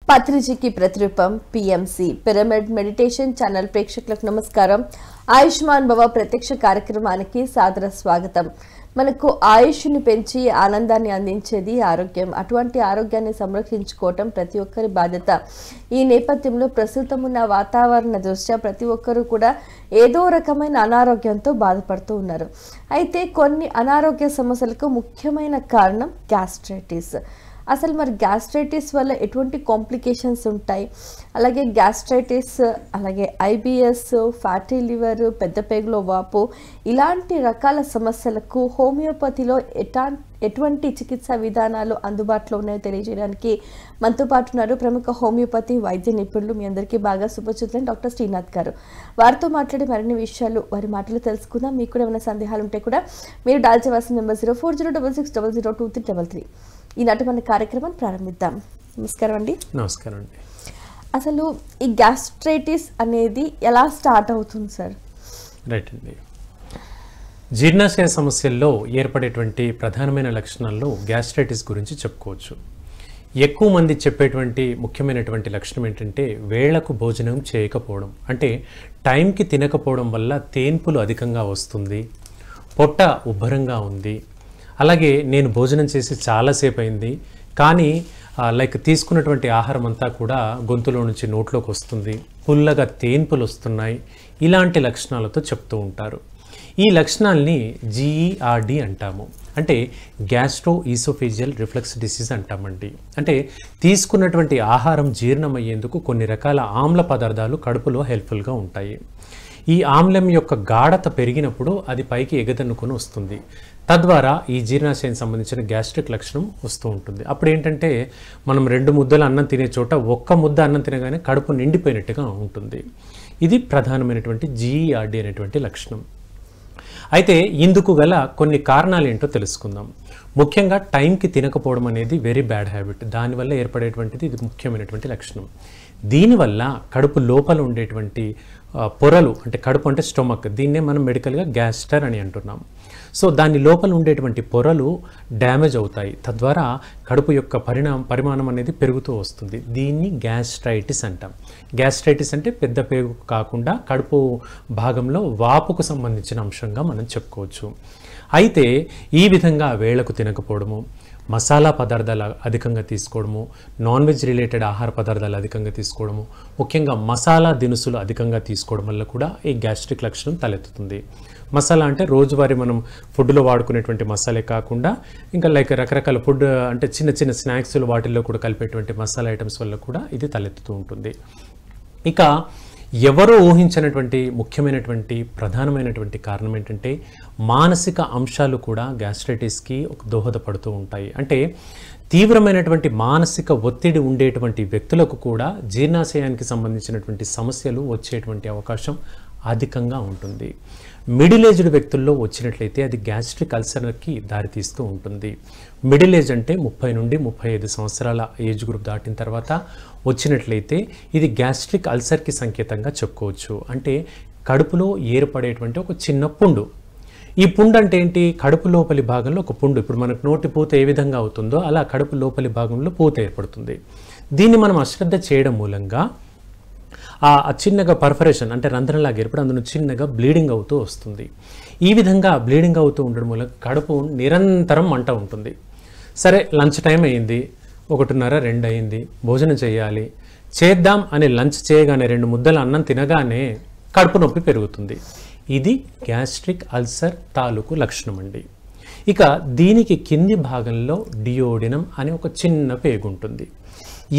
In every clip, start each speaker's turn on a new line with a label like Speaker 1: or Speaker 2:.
Speaker 1: పత్రిజీకి ప్రతిరూపం PMC pyramid meditation channel ప్రేక్షకులకు నమస్కారం. ఆయుష్మాన్ భవ ప్రత్యక్ష కార్యక్రమానికి సాదర స్వాగతం. మనకు ఆయుష్ని పెంచి ఆనందాన్ని అందించేది ఆరోగ్యం. అటువంటి ఆరోగ్యాన్ని సంరక్షించుకోవటం ప్రతి ఒక్కరి బాధ్యత. ఈ నేపథ్యంలో ప్రస్తుతం ఉన్న వాతావరణ దృష్ట్యా ప్రతి ఒక్కరూ కూడా ఏదో రకమైన అనారోగ్యంతో బాధపడుతూ ఉన్నారు. అయితే కొన్ని అనారోగ్య సమస్యలకు ముఖ్యమైన కారణం గ్యాస్ట్రైటిస్. అసలు మరి గ్యాస్ట్రైటిస్ వల్ల ఎటువంటి కాంప్లికేషన్స్ ఉంటాయి, అలాగే గ్యాస్ట్రైటిస్, అలాగే ఐబిఎస్, ఫ్యాటీ లివర్, పెద్ద పేగులో వాపు, ఇలాంటి రకాల సమస్యలకు హోమియోపతిలో ఎటువంటి చికిత్సా విధానాలు అందుబాటులో ఉన్నాయో తెలియజేయడానికి మనతో పాటు ఉన్నారు ప్రముఖ హోమియోపతి వైద్య నిపుణులు, మీ అందరికీ బాగా సుపరిచితులైన డాక్టర్ శ్రీనాథ్ గారు. వారితో మాట్లాడి మరిన్ని విషయాలు వారి మాటలు తెలుసుకుందాం. మీకు కూడా ఏమైనా సందేహాలు ఉంటే కూడా మీరు డయల్ చేయవలసిన నెంబర్ 0406600333. ఈనాటి మన కార్యక్రమాన్ని ప్రారంభిద్దాం. నమస్కారం అండి.
Speaker 2: నమస్కారం అండి.
Speaker 1: అసలు ఈ గ్యాస్ట్రైటిస్ అనేది ఎలా స్టార్ట్ అవుతుంది సార్?
Speaker 2: రైట్ అండి. జీర్ణాశయ సమస్యల్లో ఏర్పడేటువంటి ప్రధానమైన లక్షణాల్లో గ్యాస్ట్రైటిస్ గురించి చెప్పుకోవచ్చు. ఎక్కువ మంది చెప్పేటువంటి ముఖ్యమైనటువంటి లక్షణం ఏంటంటే వేళకు భోజనం చేయకపోవడం, అంటే టైంకి తినకపోవడం వల్ల తేన్పులు అధికంగా వస్తుంది, పొట్ట ఉబ్బరంగా ఉంది, అలాగే నేను భోజనం చేసి చాలాసేపు అయింది కానీ తీసుకున్నటువంటి ఆహారం అంతా కూడా గొంతులో నుంచి నోట్లోకి వస్తుంది, పుల్లగా తేన్పులు వస్తున్నాయి, ఇలాంటి లక్షణాలతో చెప్తూ ఉంటారు. ఈ లక్షణాలని GERD అంటాము, అంటే గ్యాస్ట్రో ఈసోఫేజియల్ రిఫ్లక్స్ డిసీజ్ అంటామండి. అంటే తీసుకున్నటువంటి ఆహారం జీర్ణమయ్యేందుకు కొన్ని రకాల ఆమ్ల పదార్థాలు కడుపులో హెల్ప్ఫుల్గా ఉంటాయి. ఈ ఆమ్లం యొక్క గాఢత పెరిగినప్పుడు అది పైకి ఎగదన్నుకొని వస్తుంది. తద్వారా ఈ జీర్ణాశయానికి సంబంధించిన గ్యాస్ట్రిక్ లక్షణం వస్తూ ఉంటుంది. అప్పుడు ఏంటంటే మనం 2 ముద్దలు అన్నం తినే చోట 1 ముద్ద అన్నం తినగానే కడుపు నిండిపోయినట్టుగా ఉంటుంది. ఇది ప్రధానమైనటువంటి GERD అనేటువంటి లక్షణం. అయితే ఇందుకు గల కొన్ని కారణాలు ఏంటో తెలుసుకుందాం. ముఖ్యంగా టైంకి తినకపోవడం అనేది వెరీ బ్యాడ్ హ్యాబిట్. దానివల్ల ఏర్పడేటువంటిది ఇది ముఖ్యమైనటువంటి లక్షణం. దీనివల్ల కడుపు లోపల ఉండేటువంటి పొరలు, అంటే కడుపు అంటే స్టొమక్, దీన్నే మనం మెడికల్గా గ్యాస్టర్ అని అంటున్నాం. సో దాని లోపల ఉండేటువంటి పొరలు డ్యామేజ్ అవుతాయి, తద్వారా కడుపు యొక్క పరిమాణం అనేది పెరుగుతూ వస్తుంది. దీన్ని గ్యాస్ట్రైటిస్ అంటాం. గ్యాస్ట్రైటిస్ అంటే పెద్ద పేగు కాకుండా కడుపు భాగంలో వాపుకు సంబంధించిన అంశంగా మనం చెప్పుకోవచ్చు. అయితే ఈ విధంగా వేళకు తినకపోవడము, మసాలా పదార్థాలు అధికంగా తీసుకోవడము, నాన్ వెజ్ రిలేటెడ్ ఆహార పదార్థాలు అధికంగా తీసుకోవడము, ముఖ్యంగా మసాలా దినుసులు అధికంగా తీసుకోవడం వల్ల కూడా ఈ గ్యాస్ట్రిక్ లక్షణం తలెత్తుతుంది. మసాలా అంటే రోజువారీ మనం ఫుడ్లో వాడుకునేటువంటి మసాలే కాకుండా ఇంకా రకరకాల ఫుడ్ అంటే చిన్న చిన్న స్నాక్స్లు వాటిల్లో కూడా కలిపేటువంటి మసాలా ఐటమ్స్ వల్ల కూడా ఇది తలెత్తుతూ ఉంటుంది. ఇక ఎవరో ఊహించినటువంటి ముఖ్యమైనటువంటి ప్రధానమైనటువంటి కారణం ఏంటంటే మానసిక అంశాలు కూడా గ్యాస్ట్రైటిస్కి దోహదపడుతూ ఉంటాయి. అంటే తీవ్రమైనటువంటి మానసిక ఒత్తిడి ఉండేటువంటి వ్యక్తులకు కూడా జీర్ణాశయానికి సంబంధించినటువంటి సమస్యలు వచ్చేటువంటి అవకాశం అధికంగా ఉంటుంది. మిడిల్ ఏజ్డ్ వ్యక్తుల్లో వచ్చినట్లయితే అది గ్యాస్ట్రిక్ అల్సర్కి దారితీస్తూ ఉంటుంది. మిడిల్ ఏజ్ అంటే 30 నుండి 35 సంవత్సరాల ఏజ్ గ్రూప్ దాటిన తర్వాత వచ్చినట్లయితే ఇది గ్యాస్ట్రిక్ అల్సర్కి సంకేతంగా చెప్పుకోవచ్చు. అంటే కడుపులో ఏర్పడేటువంటి ఒక చిన్న పుండు. ఈ పుండు అంటే ఏంటి? కడుపు లోపలి భాగంలో ఒక పుండు. ఇప్పుడు మనకు నోటి పూత ఏ విధంగా అవుతుందో అలా కడుపు లోపలి భాగంలో పూత ఏర్పడుతుంది. దీన్ని మనం అశ్రద్ధ చేయడం మూలంగా ఆ చిన్నగా పర్ఫరేషన్ అంటే రంధ్రంలాగా ఏర్పడి అందులో చిన్నగా బ్లీడింగ్ అవుతూ వస్తుంది. ఈ విధంగా బ్లీడింగ్ అవుతూ ఉండడం వల్ల కడుపు నిరంతరం మంట ఉంటుంది. సరే, లంచ్ టైం అయింది, 1:30, 2 అయింది, భోజనం చేయాలి, చేద్దాం అని లంచ్ చేయగానే 2 ముద్దల అన్నం తినగానే కడుపు నొప్పి పెరుగుతుంది. ఇది గ్యాస్ట్రిక్ అల్సర్ తాలూకు లక్షణం అండి. ఇక దీనికి కింది భాగంలో డియోడినం అనే ఒక చిన్న పేగు ఉంటుంది.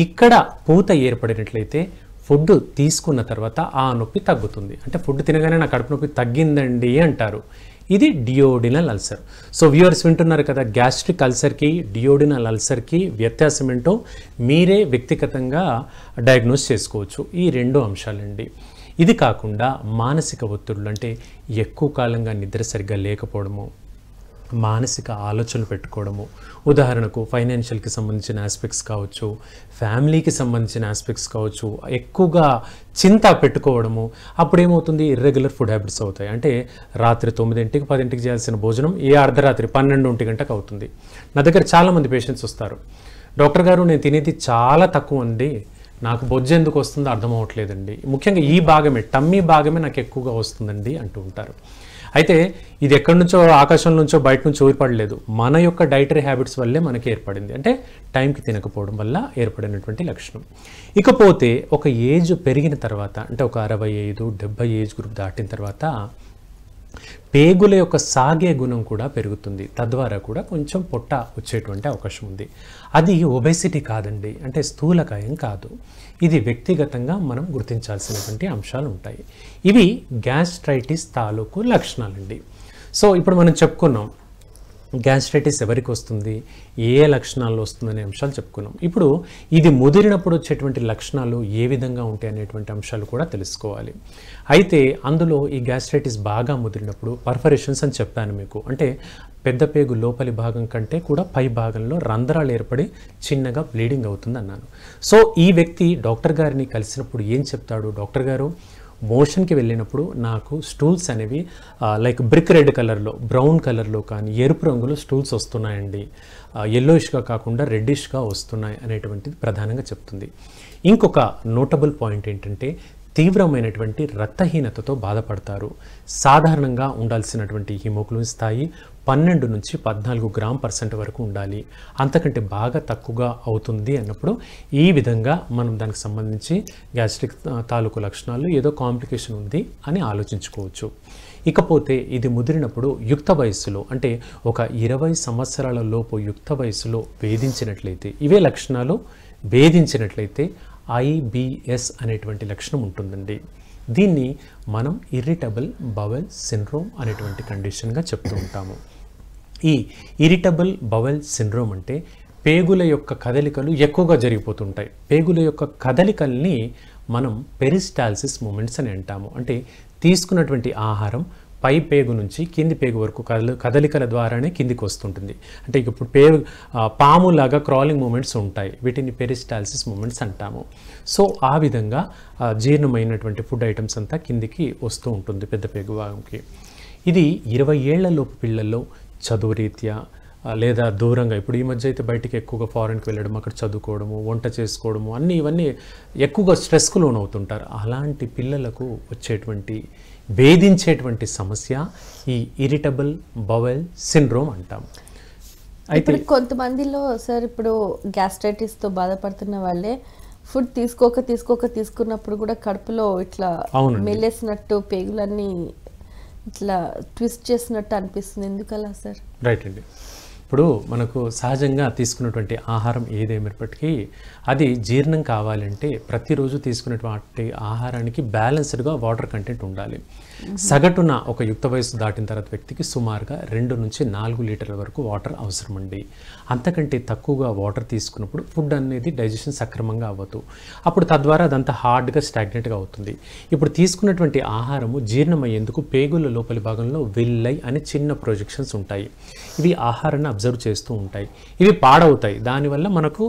Speaker 2: ఇక్కడ పూత ఏర్పడినట్లయితే ఫుడ్ తీసుకున్న తర్వాత ఆ నొప్పి తగ్గుతుంది. అంటే ఫుడ్ తినగానే నా కడుపు నొప్పి తగ్గిందండి అంటారు. ఇది డియోడినల్ అల్సర్. సో వ్యూవర్స్ వింటున్నారు కదా, గ్యాస్ట్రిక్ అల్సర్కి డియోడినల్ అల్సర్కి వ్యత్యాసం ఏంటో మీరే వ్యక్తిగతంగా డయాగ్నోస్ చేసుకోవచ్చు. ఈ 2 అంశాలండి. ఇది కాకుండా మానసిక ఒత్తిడులు, అంటే ఎక్కువ కాలంగా నిద్ర సరిగ్గా లేకపోవడము, మానసిక ఆలోచనలు పెట్టుకోవడము, ఉదాహరణకు ఫైనాన్షియల్కి సంబంధించిన ఆస్పెక్ట్స్ కావచ్చు, ఫ్యామిలీకి సంబంధించిన ఆస్పెక్ట్స్ కావచ్చు, ఎక్కువగా చింత పెట్టుకోవడము, అప్పుడేమవుతుంది ఇర్రెగ్యులర్ ఫుడ్ హ్యాబిట్స్ అవుతాయి. అంటే రాత్రి 9ంటికి 10ంటికి చేయాల్సిన భోజనం అర్ధరాత్రి 12-1 గంటకు అవుతుంది. నా దగ్గర చాలామంది పేషెంట్స్ వస్తారు, డాక్టర్ గారు నేను తినేది చాలా తక్కువ అండి, నాకు బొజ్జు ఎందుకు వస్తుందో అర్థం అవ్వట్లేదండి, ముఖ్యంగా ఈ భాగమే టమ్మీ భాగమే నాకు ఎక్కువగా వస్తుందండి అంటూ ఉంటారు. అయితే ఇది ఎక్కడి నుంచో ఆకాశం నుంచో బయట నుంచో ఏర్పడలేదు, మన యొక్క డైటరీ హ్యాబిట్స్ వల్లే మనకి ఏర్పడింది, అంటే టైంకి తినకపోవడం వల్ల ఏర్పడినటువంటి లక్షణం. ఇకపోతే ఒక ఏజ్ పెరిగిన తర్వాత, అంటే ఒక 65, 70 ఏజ్ గ్రూప్ దాటిన తర్వాత పేగుల యొక్క సాగే గుణం కూడా పెరుగుతుంది, తద్వారా కూడా కొంచెం పొట్ట వచ్చేటువంటి అవకాశం ఉంది. అది ఒబెసిటీ కాదండి, అంటే స్థూలకాయం కాదు, ఇది వ్యక్తిగతంగా మనం గుర్తించాల్సినటువంటి అంశాలు ఉంటాయి. ఇవి గ్యాస్ట్రైటిస్ తాలూకు లక్షణాలండి. సో ఇప్పుడు మనం చెప్పుకున్నాం గ్యాస్ట్రైటిస్ ఎవరికి వస్తుంది, ఏ లక్షణాలు వస్తుందనే అంశాలు చెప్పుకున్నాం. ఇప్పుడు ఇది ముదిరినప్పుడు వచ్చేటువంటి లక్షణాలు ఏ విధంగా ఉంటాయి అనేటువంటి అంశాలు కూడా తెలుసుకోవాలి. అయితే అందులో ఈ గ్యాస్ట్రైటిస్ బాగా ముదిరినప్పుడు పర్ఫరేషన్స్ అని చెప్పాను మీకు, అంటే పెద్ద పేగు లోపలి భాగం కంటే కూడా పై భాగంలో రంధ్రాలు ఏర్పడి చిన్నగా బ్లీడింగ్ అవుతుంది అన్నాను. సో ఈ వ్యక్తి డాక్టర్ గారిని కలిసినప్పుడు ఏం చెప్తాడు, డాక్టర్ గారు మోషన్కి వెళ్ళినప్పుడు నాకు స్టూల్స్ అనేవి లైక్ బ్రిక్ రెడ్ కలర్లో, బ్రౌన్ కలర్లో కానీ ఎరుపు రంగులో స్టూల్స్ వస్తున్నాయండి, ఎల్లోయిష్గా కాకుండా రెడ్డిష్గా వస్తున్నాయి అనేటువంటిది ప్రధానంగా చెప్తుంది. ఇంకొక నోటబుల్ పాయింట్ ఏంటంటే తీవ్రమైనటువంటి రక్తహీనతతో బాధపడతారు. సాధారణంగా ఉండాల్సినటువంటి హిమోగ్లోబిన్ స్థాయి 12 నుంచి 14 గ్రామ్% వరకు ఉండాలి, అంతకంటే బాగా తక్కువగా అవుతుంది అన్నప్పుడు ఈ విధంగా మనం దానికి సంబంధించి గ్యాస్ట్రిక్ తాలూకు లక్షణాలు ఏదో కాంప్లికేషన్ ఉంది అని ఆలోచించుకోవచ్చు. ఇకపోతే ఇది ముదిరినప్పుడు యుక్త వయస్సులో, అంటే ఒక 20 సంవత్సరాల లోపు యుక్త వయస్సులో వేధించినట్లయితే, ఇవే లక్షణాలు వేధించినట్లయితే IBS అనేటువంటి లక్షణం ఉంటుందండి. దీన్ని మనం ఇరిటబుల్ బవెల్ సిండ్రోమ్ అనేటువంటి కండిషన్గా చెప్తూ ఉంటాము. ఈ ఇరిటబుల్ బవెల్ సిండ్రోమ్ అంటే పేగుల యొక్క కదలికలు ఎక్కువగా జరిగిపోతుంటాయి. పేగుల యొక్క కదలికల్ని మనం పెరిస్టాల్సిస్ మూమెంట్స్ అని అంటాము. అంటే తీసుకున్నటువంటి ఆహారం పై పేగు నుంచి కింది పేగు వరకు కదలికల ద్వారానే కిందికి వస్తుంటుంది. అంటే ఇప్పుడు పాములాగా క్రాలింగ్ మూమెంట్స్ ఉంటాయి, వీటిని పెరిస్టాల్సిస్ మూమెంట్స్ అంటాము. సో ఆ విధంగా జీర్ణమైనటువంటి ఫుడ్ ఐటమ్స్ అంతా కిందికి వస్తూ ఉంటుంది పెద్ద పేగు భాగంకి. ఇది 20 ఏళ్లలోపు పిల్లల్లో చదువు రీత్యా లేదా దూరంగా, ఇప్పుడు ఈ మధ్య అయితే బయటికి ఎక్కువగా ఫారెన్కి వెళ్ళడం, అక్కడ చదువుకోవడము, వంట చేసుకోవడము, ఇవన్నీ ఎక్కువగా స్ట్రెస్కు లోనవుతుంటారు. అలాంటి పిల్లలకు వచ్చేటువంటి వేధించేటువంటి సమస్య ఈ ఇరిటబుల్ బవెల్ సిండ్రోమ్ అంటాం.
Speaker 1: అయితే కొంతమందిలో సార్ ఇప్పుడు గ్యాస్ట్రైటిస్తో బాధపడుతున్న వాళ్ళే ఫుడ్ తీసుకున్నప్పుడు కూడా కడుపులో ఇట్లా మెల్లేసినట్టు పేగులన్నీ ఇట్లా ట్విస్ట్ చేసినట్టు అనిపిస్తుంది, ఎందుకలా సార్?
Speaker 2: రైట్ అండి. ఇప్పుడు మనకు సహజంగా తీసుకున్నటువంటి ఆహారం ఏదేమైనప్పటికీ అది జీర్ణం కావాలంటే ప్రతిరోజు తీసుకునేటువంటి ఆహారానికి బ్యాలెన్స్డ్గా వాటర్ కంటెంట్ ఉండాలి. సగటున ఒక యుక్త వయసు దాటిన తర్వాత వ్యక్తికి సుమారుగా 2 నుంచి 4 లీటర్ల వరకు వాటర్ అవసరం అండి. అంతకంటే తక్కువగా వాటర్ తీసుకున్నప్పుడు ఫుడ్ అనేది డైజెషన్ సక్రమంగా అవ్వదు, అప్పుడు తద్వారా అదంతా హార్డ్గా స్టాగ్నెట్గా అవుతుంది. ఇప్పుడు తీసుకున్నటువంటి ఆహారము జీర్ణమయ్యేందుకు పేగుల లోపలి భాగంలో విల్లై అనే చిన్న ప్రొజెక్షన్స్ ఉంటాయి. ఇవి ఆహారాన్ని అబ్జర్వ్ చేస్తూ ఉంటాయి, ఇవి పాడవుతాయి. దానివల్ల మనకు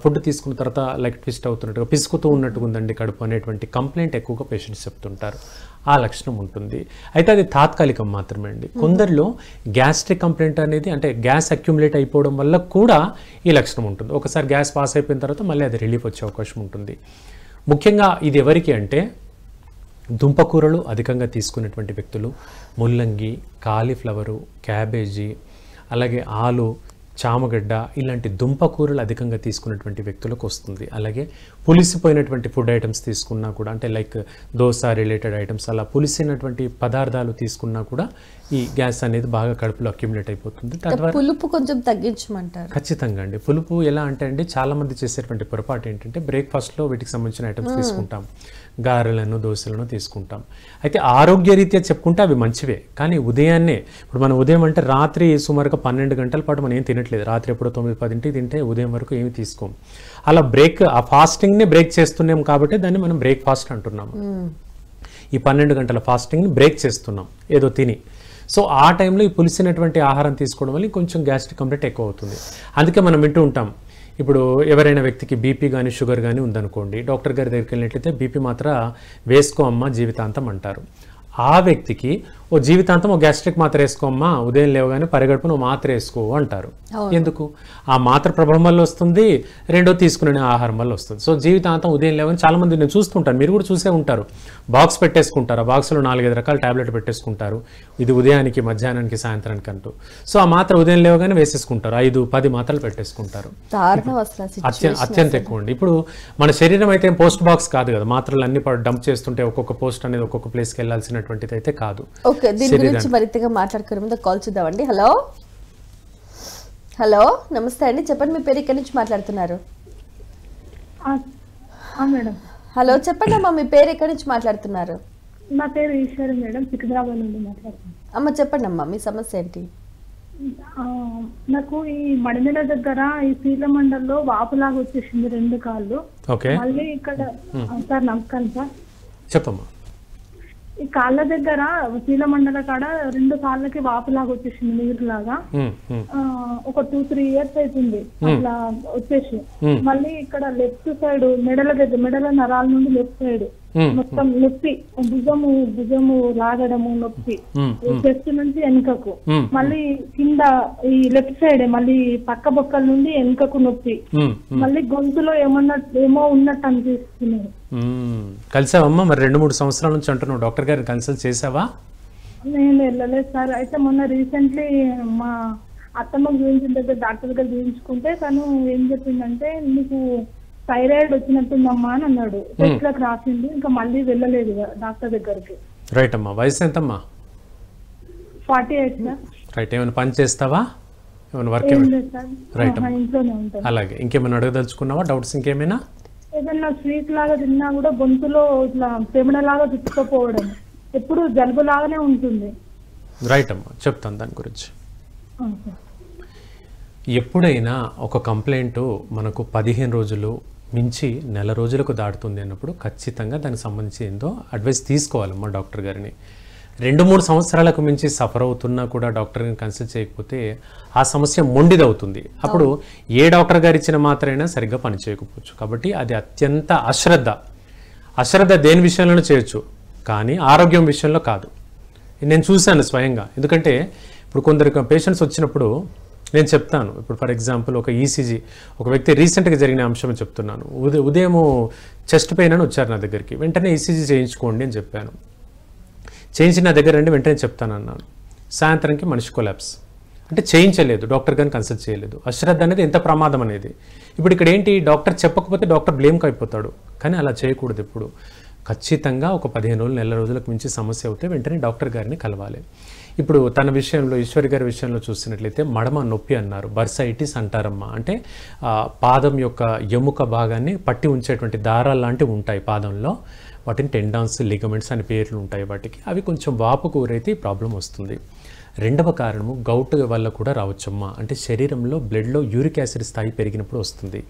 Speaker 2: ఫుడ్ తీసుకున్న తర్వాత లైక్ ట్విస్ట్ అవుతున్నట్టుగా పిసుకుతూ ఉన్నట్టుగా ఉందండి కడుపు అనేటువంటి కంప్లైంట్ ఎక్కువగా పేషెంట్స్ చెప్తుంటారు. ఆ లక్షణం ఉంటుంది. అయితే అది తాత్కాలికం మాత్రమే అండి. కొందరిలో గ్యాస్ట్రిక్ కంప్లైంట్ అనేది, అంటే గ్యాస్ అక్యుములేట్ అయిపోవడం వల్ల కూడా ఈ లక్షణం ఉంటుంది. ఒకసారి గ్యాస్ పాస్ అయిపోయిన తర్వాత మళ్ళీ అది రిలీఫ్ వచ్చే అవకాశం ఉంటుంది. ముఖ్యంగా ఇది ఎవరికి అంటే దుంపకూరలు అధికంగా తీసుకునేటువంటి వ్యక్తులు, ముల్లంగి, కాలీఫ్లవరు, క్యాబేజీ, అలాగే ఆలు, చామగడ్డ ఇలాంటి దుంపకూరలు అధికంగా తీసుకున్నటువంటి వ్యక్తులకు వస్తుంది. అలాగే పులిసిపోయినటువంటి ఫుడ్ ఐటమ్స్ తీసుకున్నా కూడా, అంటే లైక్ దోశ రిలేటెడ్ ఐటమ్స్, అలా పులిసినటువంటి పదార్థాలు తీసుకున్నా కూడా ఈ గ్యాస్ అనేది బాగా కడుపులో అక్యుములేట్ అయిపోతుంది.
Speaker 1: పులుపు కొంచెం తగ్గించమంటారు.
Speaker 2: ఖచ్చితంగా అండి. పులుపు ఎలా అంటే అండి, చాలా మంది చేసేటువంటి పొరపాటు ఏంటంటే బ్రేక్ఫాస్ట్లో వీటికి సంబంధించిన ఐటమ్స్ తీసుకుంటాం, గారెలను, దోశలను తీసుకుంటాం. అయితే ఆరోగ్యరీత్యా చెప్పుకుంటే అవి మంచివే, కానీ ఉదయాన్నే, ఇప్పుడు మనం ఉదయం అంటే రాత్రి సుమారుగా 12 గంటల పాటు మనం ఏం తినట్లేదు, రాత్రి ఎప్పుడో 9-10 తింటే ఉదయం వరకు ఏమి తీసుకోం. అలా ఆ ఫాస్టింగ్ని బ్రేక్ చేస్తున్నాం కాబట్టి దాన్ని మనం బ్రేక్ఫాస్ట్ అంటున్నాము. ఈ 12 గంటల ఫాస్టింగ్ని బ్రేక్ చేస్తున్నాం ఏదో తిని. సో ఆ టైంలో ఈ పులిసినటువంటి ఆహారం తీసుకోవడం వల్ల కొంచెం గ్యాస్ట్రిక్ కంప్లైంట్ ఎక్కువ అవుతుంది. అందుకే మనం వింటూ ఉంటాం, ఇప్పుడు ఎవరైనా వ్యక్తికి బీపీ కానీ షుగర్ కానీ ఉందనుకోండి, డాక్టర్ గారి దగ్గరికి వెళ్ళినట్లయితే బీపీ మాత్రం వేసుకో అమ్మ జీవితాంతం అంటారు. ఆ వ్యక్తికి ఓ జీవితాంతం ఓ గ్యాస్ట్రిక్ మాత్ర వేసుకోమ్మా, ఉదయం లేవగానే పరిగడుపున మాత్ర వేసుకో అంటారు. ఎందుకు? ఆ మాత్ర ప్రభావం వల్ల వస్తుంది, రెండో తీసుకునే ఆహారం వల్ల వస్తుంది. సో జీవితాంతం ఉదయం లేవగానే చాలా మంది నేను చూస్తుంటాను, మీరు కూడా చూసే ఉంటారు, బాక్స్ పెట్టేసుకుంటారు, ఆ బాక్స్లో 4-5 రకాల టాబ్లెట్ పెట్టేసుకుంటారు, ఇది ఉదయానికి, మధ్యాహ్నానికి, సాయంత్రానికి అంటూ. సో ఆ మాత్ర ఉదయం లేవగానే వేసేసుకుంటారు, 5-10 మాత్రలు పెట్టేసుకుంటారు. అత్యంత ఎక్కువ అండి. ఇప్పుడు మన శరీరం అయితే పోస్ట్ బాక్స్ కాదు కదా, మాత్రలు అన్ని డంప్ చేస్తుంటే ఒక్కొక్క పోస్ట్ అనేది ఒక్కొక్క ప్లేస్కి వెళ్ళాల్సినటువంటిది అయితే కాదు.
Speaker 1: ఓకే, దీని గురించి మరింతగా మాట్లాడుకునే ముందు కాల్ చూద్దామండి. హలో హలో, నమస్తే అండి, చెప్పండి మీ పేరు, ఎక్కడి నుంచి మాట్లాడుతున్నారు?
Speaker 3: మేడం.
Speaker 1: హలో, చెప్పండి అమ్మా, మీ పేరు, ఎక్కడి నుంచి మాట్లాడుతున్నారు?
Speaker 3: నా పేరు ఈశ్వరి మేడం, సికింద్రాబాద్ నుండి మాట్లాడుతున్నాను.
Speaker 1: అమ్మ చెప్పండి అమ్మా, మీ సమస్య ఏంటి?
Speaker 3: నాకు ఈ మడిమెడ దగ్గర ఈ శీల మండల్లో వాపులాగా వచ్చేసింది 2 కాళ్ళు. మళ్ళీ ఇక్కడ సార్ నమస్కారం సార్.
Speaker 2: చెప్పమ్మా.
Speaker 3: ఈ కాళ్ళ దగ్గర శీల మండల కాడ 2 కాళ్ళకి వాపులాగా వచ్చేసింది, నీరులాగా. ఒక 2-3 ఇయర్స్ అవుతుంది అట్లా వచ్చేసి. మళ్ళీ ఇక్కడ లెఫ్ట్ సైడ్ మెడల నరాల నుండి లెఫ్ట్ సైడ్ మొత్తం నొప్పి, భుజము లాగడము నొప్పి, చెస్ట్ నుంచి వెనుకకు, మళ్ళీ కింద ఈ లెఫ్ట్ సైడ్ మళ్ళీ పక్క బొక్కల నుండి వెనుకకు నొప్పి, మళ్ళీ గొంతులో ఏమో ఉన్నట్టు అనిపిస్తున్నారు.
Speaker 2: కలిసావమ్మా? మరి 2-3 సంవత్సరాల నుంచి అంటున్నావు, డాక్టర్ గారిని కన్సల్ట్ చేసావా?
Speaker 3: నేను వెళ్ళలేదు సార్. అయితే మొన్న రీసెంట్లీ మా అత్తమ్మ చూపించిన దగ్గర డాక్టర్ దగ్గర చూపించుకుంటే తను ఏం చెప్పిందంటే, నీకు థైరాయిడ్ వచ్చినట్టుందమ్మా అని అన్నాడు. టెస్ట్లకు రాసింది, ఇంకా మళ్ళీ వెళ్ళలేదు డాక్టర్ దగ్గరికి.
Speaker 2: రైట్ అమ్మా. వయసు ఎంతమ్మా?
Speaker 3: 48 సార్.
Speaker 2: రైట్. ఏమైనా పని చేస్తావా? ఏమైనా వర్క్? రైట్ అమ్మా,
Speaker 3: ఇంట్లోనే ఉంటాను.
Speaker 2: అలాగే. ఇంకేమైనా అడగదలుచుకున్నావా? డౌట్స్ ఇంకేమైనా?
Speaker 3: ఏదన్నా స్వీట్ లాగా తిన్నా కూడా గొంతులో ఇట్లా పెమిడలాగా చుట్టుకోపోవడం, ఎప్పుడు జలుబు లాగానే ఉంటుంది.
Speaker 2: రైట్ అమ్మా, చెప్తాను దాని గురించి. ఎప్పుడైనా ఒక కంప్లైంట్ మనకు 15 రోజులు మించి నెల రోజులకు దాటుతుంది అన్నప్పుడు ఖచ్చితంగా దానికి సంబంధించి ఏందో అడ్వైస్ తీసుకోవాలమ్మా డాక్టర్ గారిని. 2-3 సంవత్సరాలకు మించి సఫర్ అవుతున్నా కూడా డాక్టర్ గారిని కన్సల్ట్ చేయకపోతే ఆ సమస్య మొండిదవుతుంది. అప్పుడు ఏ డాక్టర్ గారు ఇచ్చిన మాత్రమైనా సరిగ్గా పనిచేయకపోవచ్చు. కాబట్టి అది అత్యంత అశ్రద్ధ దేని విషయంలోనూ చేయొచ్చు, కానీ ఆరోగ్యం విషయంలో కాదు. నేను చూశాను స్వయంగా. ఎందుకంటే ఇప్పుడు కొందరు పేషెంట్స్ వచ్చినప్పుడు నేను చెప్తాను, ఇప్పుడు ఫర్ ఎగ్జాంపుల్ ఒక ఈసీజీ, ఒక వ్యక్తి రీసెంట్గా జరిగిన అంశం చెప్తున్నాను. ఉదయం చెస్ట్ పెయిన్ అని వచ్చారు నా దగ్గరికి, వెంటనే ఈసీజీ చేయించుకోండి అని చెప్పాను. చేయించి నా దగ్గర రండి వెంటనే చెప్తాను అన్నాను. సాయంత్రంకి మనిషి కొలాప్స్. అంటే చేయించలేదు, డాక్టర్ గారిని కన్సల్ట్ చేయలేదు. అశ్రద్ధ అనేది ఎంత ప్రమాదం అనేది. ఇప్పుడు ఇక్కడ ఏంటి, డాక్టర్ చెప్పకపోతే డాక్టర్ బ్లేమ్కి అయిపోతాడు, కానీ అలా చేయకూడదు. ఇప్పుడు ఖచ్చితంగా ఒక 15 రోజులు నెల రోజులకు మించి సమస్య అవుతే వెంటనే డాక్టర్ గారిని కలవాలి. ఇప్పుడు తన విషయంలో, ఈశ్వరి గారి విషయంలో చూసినట్లయితే మడమ నొప్పి అన్నారు, బర్సైటిస్ అంటారమ్మా. అంటే పాదం యొక్క ఎముక భాగాన్ని పట్టి ఉంచేటువంటి దారాలు లాంటివి ఉంటాయి పాదంలో, వాటిని టెండాన్స్, లిగమెంట్స్ అనే పేర్లు ఉంటాయి వాటికి. అవి కొంచెం వాపు కూరైతే ఈ ప్రాబ్లం వస్తుంది. రెండవ కారణము గౌట్ వల్ల కూడా రావచ్చమ్మా. అంటే శరీరంలో బ్లడ్లో యూరిక్ యాసిడ్ స్థాయి పెరిగినప్పుడు వస్తుంది.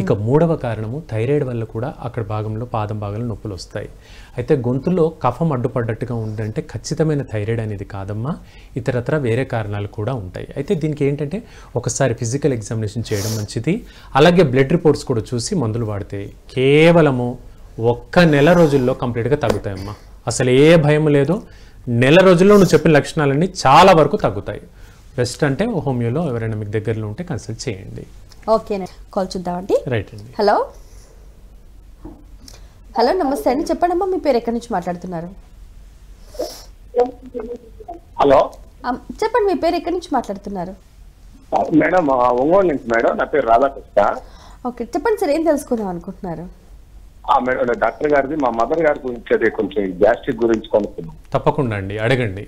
Speaker 2: ఇక మూడవ కారణము థైరాయిడ్ వల్ల కూడా అక్కడ భాగంలో, పాదం భాగంలో నొప్పులు వస్తాయి. అయితే గొంతులో కఫం అడ్డుపడ్డట్టుగా ఉందంటే ఖచ్చితమైన థైరాయిడ్ అనేది కాదమ్మా, ఇతరత్ర వేరే కారణాలు కూడా ఉంటాయి. అయితే దీనికి ఏంటంటే ఒకసారి ఫిజికల్ ఎగ్జామినేషన్ చేయడం మంచిది. అలాగే బ్లడ్ రిపోర్ట్స్ కూడా చూసి మందులు వాడితే కేవలము 1 నెల రోజుల్లో కంప్లీట్గా తగ్గుతాయమ్మా. అసలు ఏ భయం లేదు. నెల రోజుల్లో నువ్వు చెప్పిన లక్షణాలన్నీ చాలా వరకు తగ్గుతాయి. బెస్ట్ అంటే హోమియోలో ఎవరైనా మీకు దగ్గరలో ఉంటే కన్సల్ట్ చేయండి.
Speaker 1: ఓకే, కాల్ చూద్దామండి.
Speaker 2: రైట్ అండి.
Speaker 1: హలో హలో, నమస్తే అండి, చెప్పండి అమ్మా, మీ పేరు, ఎక్కడి నుంచి మాట్లాడుతున్నారు?
Speaker 4: హలో
Speaker 1: చెప్పండి, మీ పేరు, ఎక్కడి నుంచి మాట్లాడుతున్నారు?
Speaker 4: మేడం ఒంగోలు నుంచి మేడం, నా పేరు రాధాకృష్ణ.
Speaker 1: ఓకే, చెప్పండి సార్, ఏం తెలుసుకుందాం అనుకుంటున్నారు?
Speaker 4: మేడం డాక్టర్ గారిది మా మదర్ గారి గురించి అదే కొంచెం గ్యాస్ట్రిక్ గురించి కొనుక్కున్నాం.
Speaker 2: తప్పకుండా అండి, అడగండి.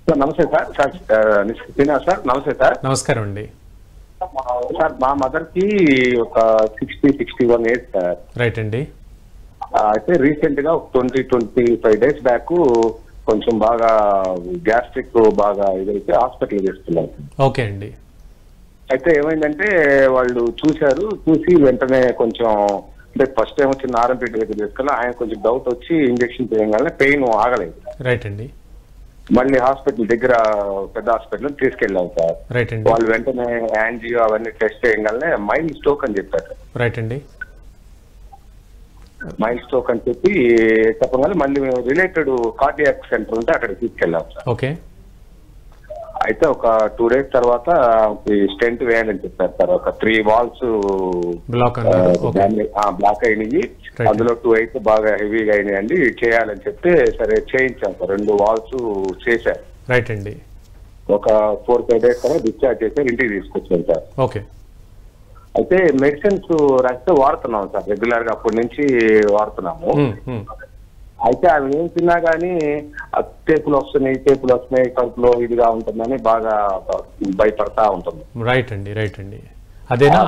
Speaker 4: సార్ నమస్తే సార్. సార్ నమస్తే సార్.
Speaker 2: నమస్కారం అండి.
Speaker 4: సార్ మా మదర్ కి ఒక 60-61 ఏజ్ సార్.
Speaker 2: రైట్ అండి.
Speaker 4: అయితే రీసెంట్ గా 20-25 డేస్ బ్యాక్ కొంచెం బాగా గ్యాస్ట్రిక్ బాగా ఇదైతే హాస్పిటల్ చేస్తున్నారు.
Speaker 2: ఓకే అండి.
Speaker 4: అయితే ఏమైందంటే వాళ్ళు చూసి వెంటనే కొంచెం అంటే ఫస్ట్ టైం వచ్చిన ఆర్ఎంపీ దగ్గర తీసుకెళ్ళి ఆయన కొంచెం డౌట్ వచ్చి ఇంజక్షన్ చేయగానే పెయిన్ ఆగలేదు.
Speaker 2: రైట్ అండి.
Speaker 4: మళ్ళీ హాస్పిటల్ దగ్గర పెద్ద హాస్పిటల్ తీసుకెళ్ళాం సార్.
Speaker 2: రైట్ అండి.
Speaker 4: వాళ్ళు వెంటనే యాంజియో అవన్నీ టెస్ట్ చేయగానే మైల్డ్ స్ట్రోక్ అని చెప్పారు.
Speaker 2: రైట్ అండి.
Speaker 4: మైల్డ్ స్ట్రోక్ అని చెప్పి చెప్పగానే మళ్ళీ మేము రిలేటెడ్ కార్డియాక్ సెంటర్ ఉంటే అక్కడికి తీసుకెళ్ళాం సార్.
Speaker 2: ఓకే.
Speaker 4: అయితే ఒక 2 days తర్వాత స్టెంట్ వేయాలని చెప్పారు సార్. ఒక 3 valves
Speaker 2: బ్లాక్
Speaker 4: అయినాయి, అందులో 2 అయితే బాగా హెవీగా అయినాయండి, చేయాలని చెప్తే సరే చేయించాం సార్. 2 valves చేశారు.
Speaker 2: రైట్ అండి.
Speaker 4: ఒక 4-5 days తర్వాత డిశ్చార్జ్ చేశారు, ఇంటికి తీసుకొచ్చాం సార్.
Speaker 2: ఓకే.
Speaker 4: అయితే మెడిసిన్స్ రాస్తే వాడుతున్నాం సార్, రెగ్యులర్ గా అప్పటి నుంచి వాడుతున్నాము. అయితే అవి ఏం తిన్నా గానీ తేపులు వస్తున్నాయి కడుపులో ఇదిగా ఉంటుందని బాగా భయపడతా ఉంటుంది.
Speaker 2: రైట్ అండి, రైట్ అండి. అదేనా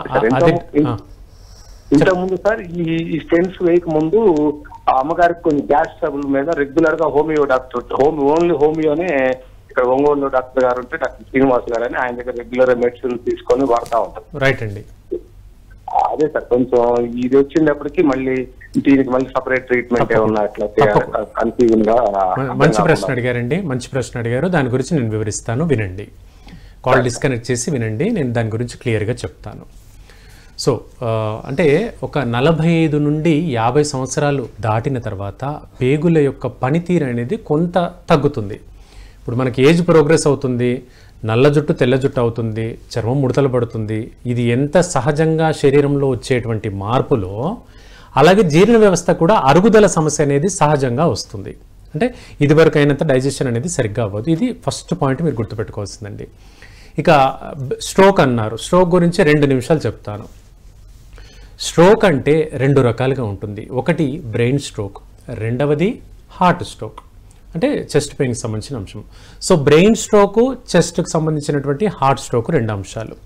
Speaker 4: ఇంతకుముందు సార్ ఈ స్టెంట్స్ వేయక ముందు ఆ అమ్మగారికి కొన్ని గ్యాస్ ట్రబుల్ మీద రెగ్యులర్ గా హోమియో డాక్టర్ ఓన్లీ హోమియోనే ఇక్కడ ఒంగోలు డాక్టర్ గారు ఉంటే డాక్టర్ శ్రీనివాస్ గారు అని ఆయన దగ్గర రెగ్యులర్ మెడిసిన్ తీసుకొని వాడుతూ ఉంటారు.
Speaker 2: రైట్ అండి.
Speaker 4: అదే సార్ కొంచెం ఇది వచ్చినప్పటికీ మళ్ళీ దీనికి మళ్ళీ సపరేట్ ట్రీట్మెంట్ ఏమన్నా అట్లా కన్ఫ్యూజన్ గా.
Speaker 2: మంచి ప్రశ్న అడిగారండి, మంచి ప్రశ్న అడిగారు. దాని గురించి నేను వివరిస్తాను, వినండి. కాల్ డిస్కనెక్ట్ చేసి వినండి, నేను దాని గురించి క్లియర్గా చెప్తాను. సో అంటే ఒక 45 నుండి 50 సంవత్సరాలు దాటిన తర్వాత పేగుల యొక్క పనితీరు అనేది కొంత తగ్గుతుంది. ఇప్పుడు మనకి ఏజ్ ప్రోగ్రెస్ అవుతుంది, నల్ల జుట్టు తెల్ల జుట్టు అవుతుంది, చర్మం ముడతలు పడుతుంది. ఇది ఎంత సహజంగా శరీరంలో వచ్చేటువంటి మార్పులో అలాగే జీర్ణ వ్యవస్థ కూడా అరుగుదల సమస్య అనేది సహజంగా వస్తుంది. అంటే ఇదివరకు అయినంత డైజెషన్ అనేది సరిగ్గా అవ్వదు. ఇది ఫస్ట్ పాయింట్ మీరు గుర్తుపెట్టుకోవాల్సిందండి. ఇక స్ట్రోక్ అన్నారు, స్ట్రోక్ గురించి 2 నిమిషాలు చెప్తాను. స్ట్రోక్ అంటే 2 రకాలుగా ఉంటుంది. ఒకటి బ్రెయిన్ స్ట్రోక్, రెండవది హార్ట్ స్ట్రోక్, అంటే చెస్ట్ పెయిన్కి సంబంధించిన అంశం. సో బ్రెయిన్ స్ట్రోకు, చెస్ట్కి సంబంధించినటువంటి హార్ట్ స్ట్రోక్ 2 అంశాలు.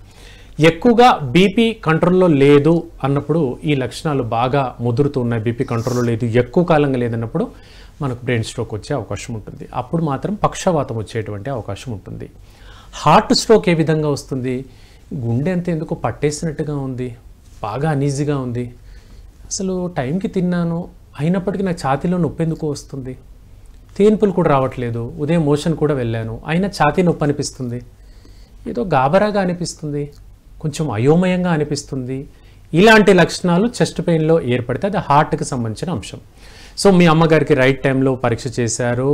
Speaker 2: ఎక్కువగా బీపీ కంట్రోల్లో లేదు అన్నప్పుడు ఈ లక్షణాలు బాగా ముదురుతూ ఉన్నాయి, బీపీ కంట్రోల్లో లేదు, ఎక్కువ కాలంగా లేదన్నప్పుడు మనకు బ్రెయిన్ స్ట్రోక్ వచ్చే అవకాశం ఉంటుంది. అప్పుడు మాత్రం పక్షవాతం వచ్చేటువంటి అవకాశం ఉంటుంది. హార్ట్ స్ట్రోక్ ఏ విధంగా వస్తుంది? గుండె అంత ఎందుకు పట్టేసినట్టుగా ఉంది, బాగా అనీజీగా ఉంది, అసలు టైంకి తిన్నాను అయినప్పటికీ నాకు ఛాతీలో నొప్పి ఎందుకు వస్తుంది, తేన్పులు కూడా రావట్లేదు, ఉదయం మోషన్ కూడా వెళ్ళాను అయినా ఛాతీ నొప్పి అనిపిస్తుంది, ఏదో గాబరాగా అనిపిస్తుంది, కొంచెం అయోమయంగా అనిపిస్తుంది. ఇలాంటి లక్షణాలు చెస్ట్ పెయిన్లో ఏర్పడితే అది హార్ట్కి సంబంధించిన అంశం. సో మీ అమ్మగారికి రైట్ టైంలో పరీక్ష చేశారు,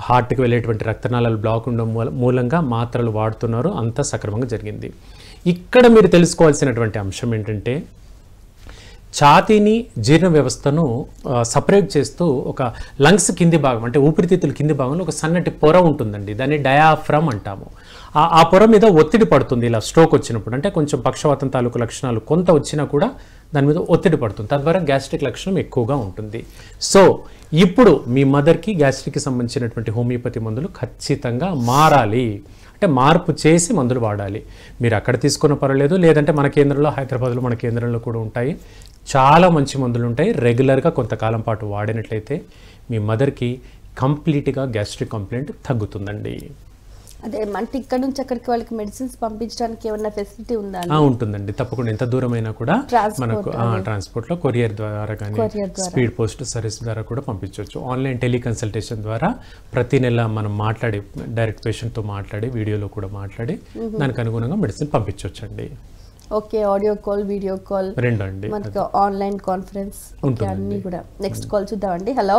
Speaker 2: హార్ట్కి వెళ్ళేటువంటి రక్తనాళాలు బ్లాక్ ఉండడం మూలంగా మాత్రలు వాడుతున్నారు, అంతా సక్రమంగా జరిగింది. ఇక్కడ మీరు తెలుసుకోవాల్సినటువంటి అంశం ఏంటంటే ఛాతీని జీర్ణ వ్యవస్థను సపరేట్ చేస్తూ ఒక లంగ్స్ కింది భాగం అంటే ఊపిరితిత్తుల కింది భాగంలో ఒక సన్నటి పొర ఉంటుందండి, దాన్ని డయాఫ్రమ్ అంటాము. ఆ పొర మీద ఒత్తిడి పడుతుంది ఇలా స్ట్రోక్ వచ్చినప్పుడు, అంటే కొంచెం పక్షవాతం తాలూకు లక్షణాలు కొంత వచ్చినా కూడా దాని మీద ఒత్తిడి పడుతుంది, తద్వారా గ్యాస్ట్రిక్ లక్షణం ఎక్కువగా ఉంటుంది. సో ఇప్పుడు మీ మదర్కి గ్యాస్ట్రిక్కి సంబంధించినటువంటి హోమియోపతి మందులు ఖచ్చితంగా మారాలి, అంటే మార్పు చేసి మందులు వాడాలి. మీరు అక్కడ తీసుకున్న పర్వాలేదు, లేదంటే మన కేంద్రంలో హైదరాబాద్లో మన కేంద్రంలో కూడా ఉంటాయి, చాలా మంచి మందులు ఉంటాయి. రెగ్యులర్గా కొంతకాలం పాటు వాడినట్లయితే మీ మదర్కి కంప్లీట్గా గ్యాస్ట్రిక్ కంప్లైంట్ తగ్గుతుందండి.
Speaker 1: అదే అంటే ఇక్కడ నుంచి అక్కడికి వాళ్ళకి మెడిసిన్స్ పంపించడానికి ఏమైనా ఫెసిలిటీ ఉందా?
Speaker 2: ఉంటుందండి, తప్పకుండా. ఎంత దూరమైనా కూడా మనకు ట్రాన్స్పోర్ట్లో కొరియర్ ద్వారా కానీ స్పీడ్ పోస్ట్ సర్వీస్ ద్వారా కూడా పంపించవచ్చు. ఆన్లైన్ టెలికన్సల్టేషన్ ద్వారా ప్రతి నెల మనం మాట్లాడి డైరెక్ట్ పేషెంట్తో మాట్లాడి వీడియోలో కూడా మాట్లాడి దానికి అనుగుణంగా మెడిసిన్ పంపించవచ్చు అండి.
Speaker 1: Okay, audio call, video call
Speaker 2: 2 అండి,
Speaker 1: మనకి ఆన్లైన్ కాన్ఫరెన్స్ అన్నీ కూడా. నెక్స్ట్ కాల్ చూద్దామండి. హలో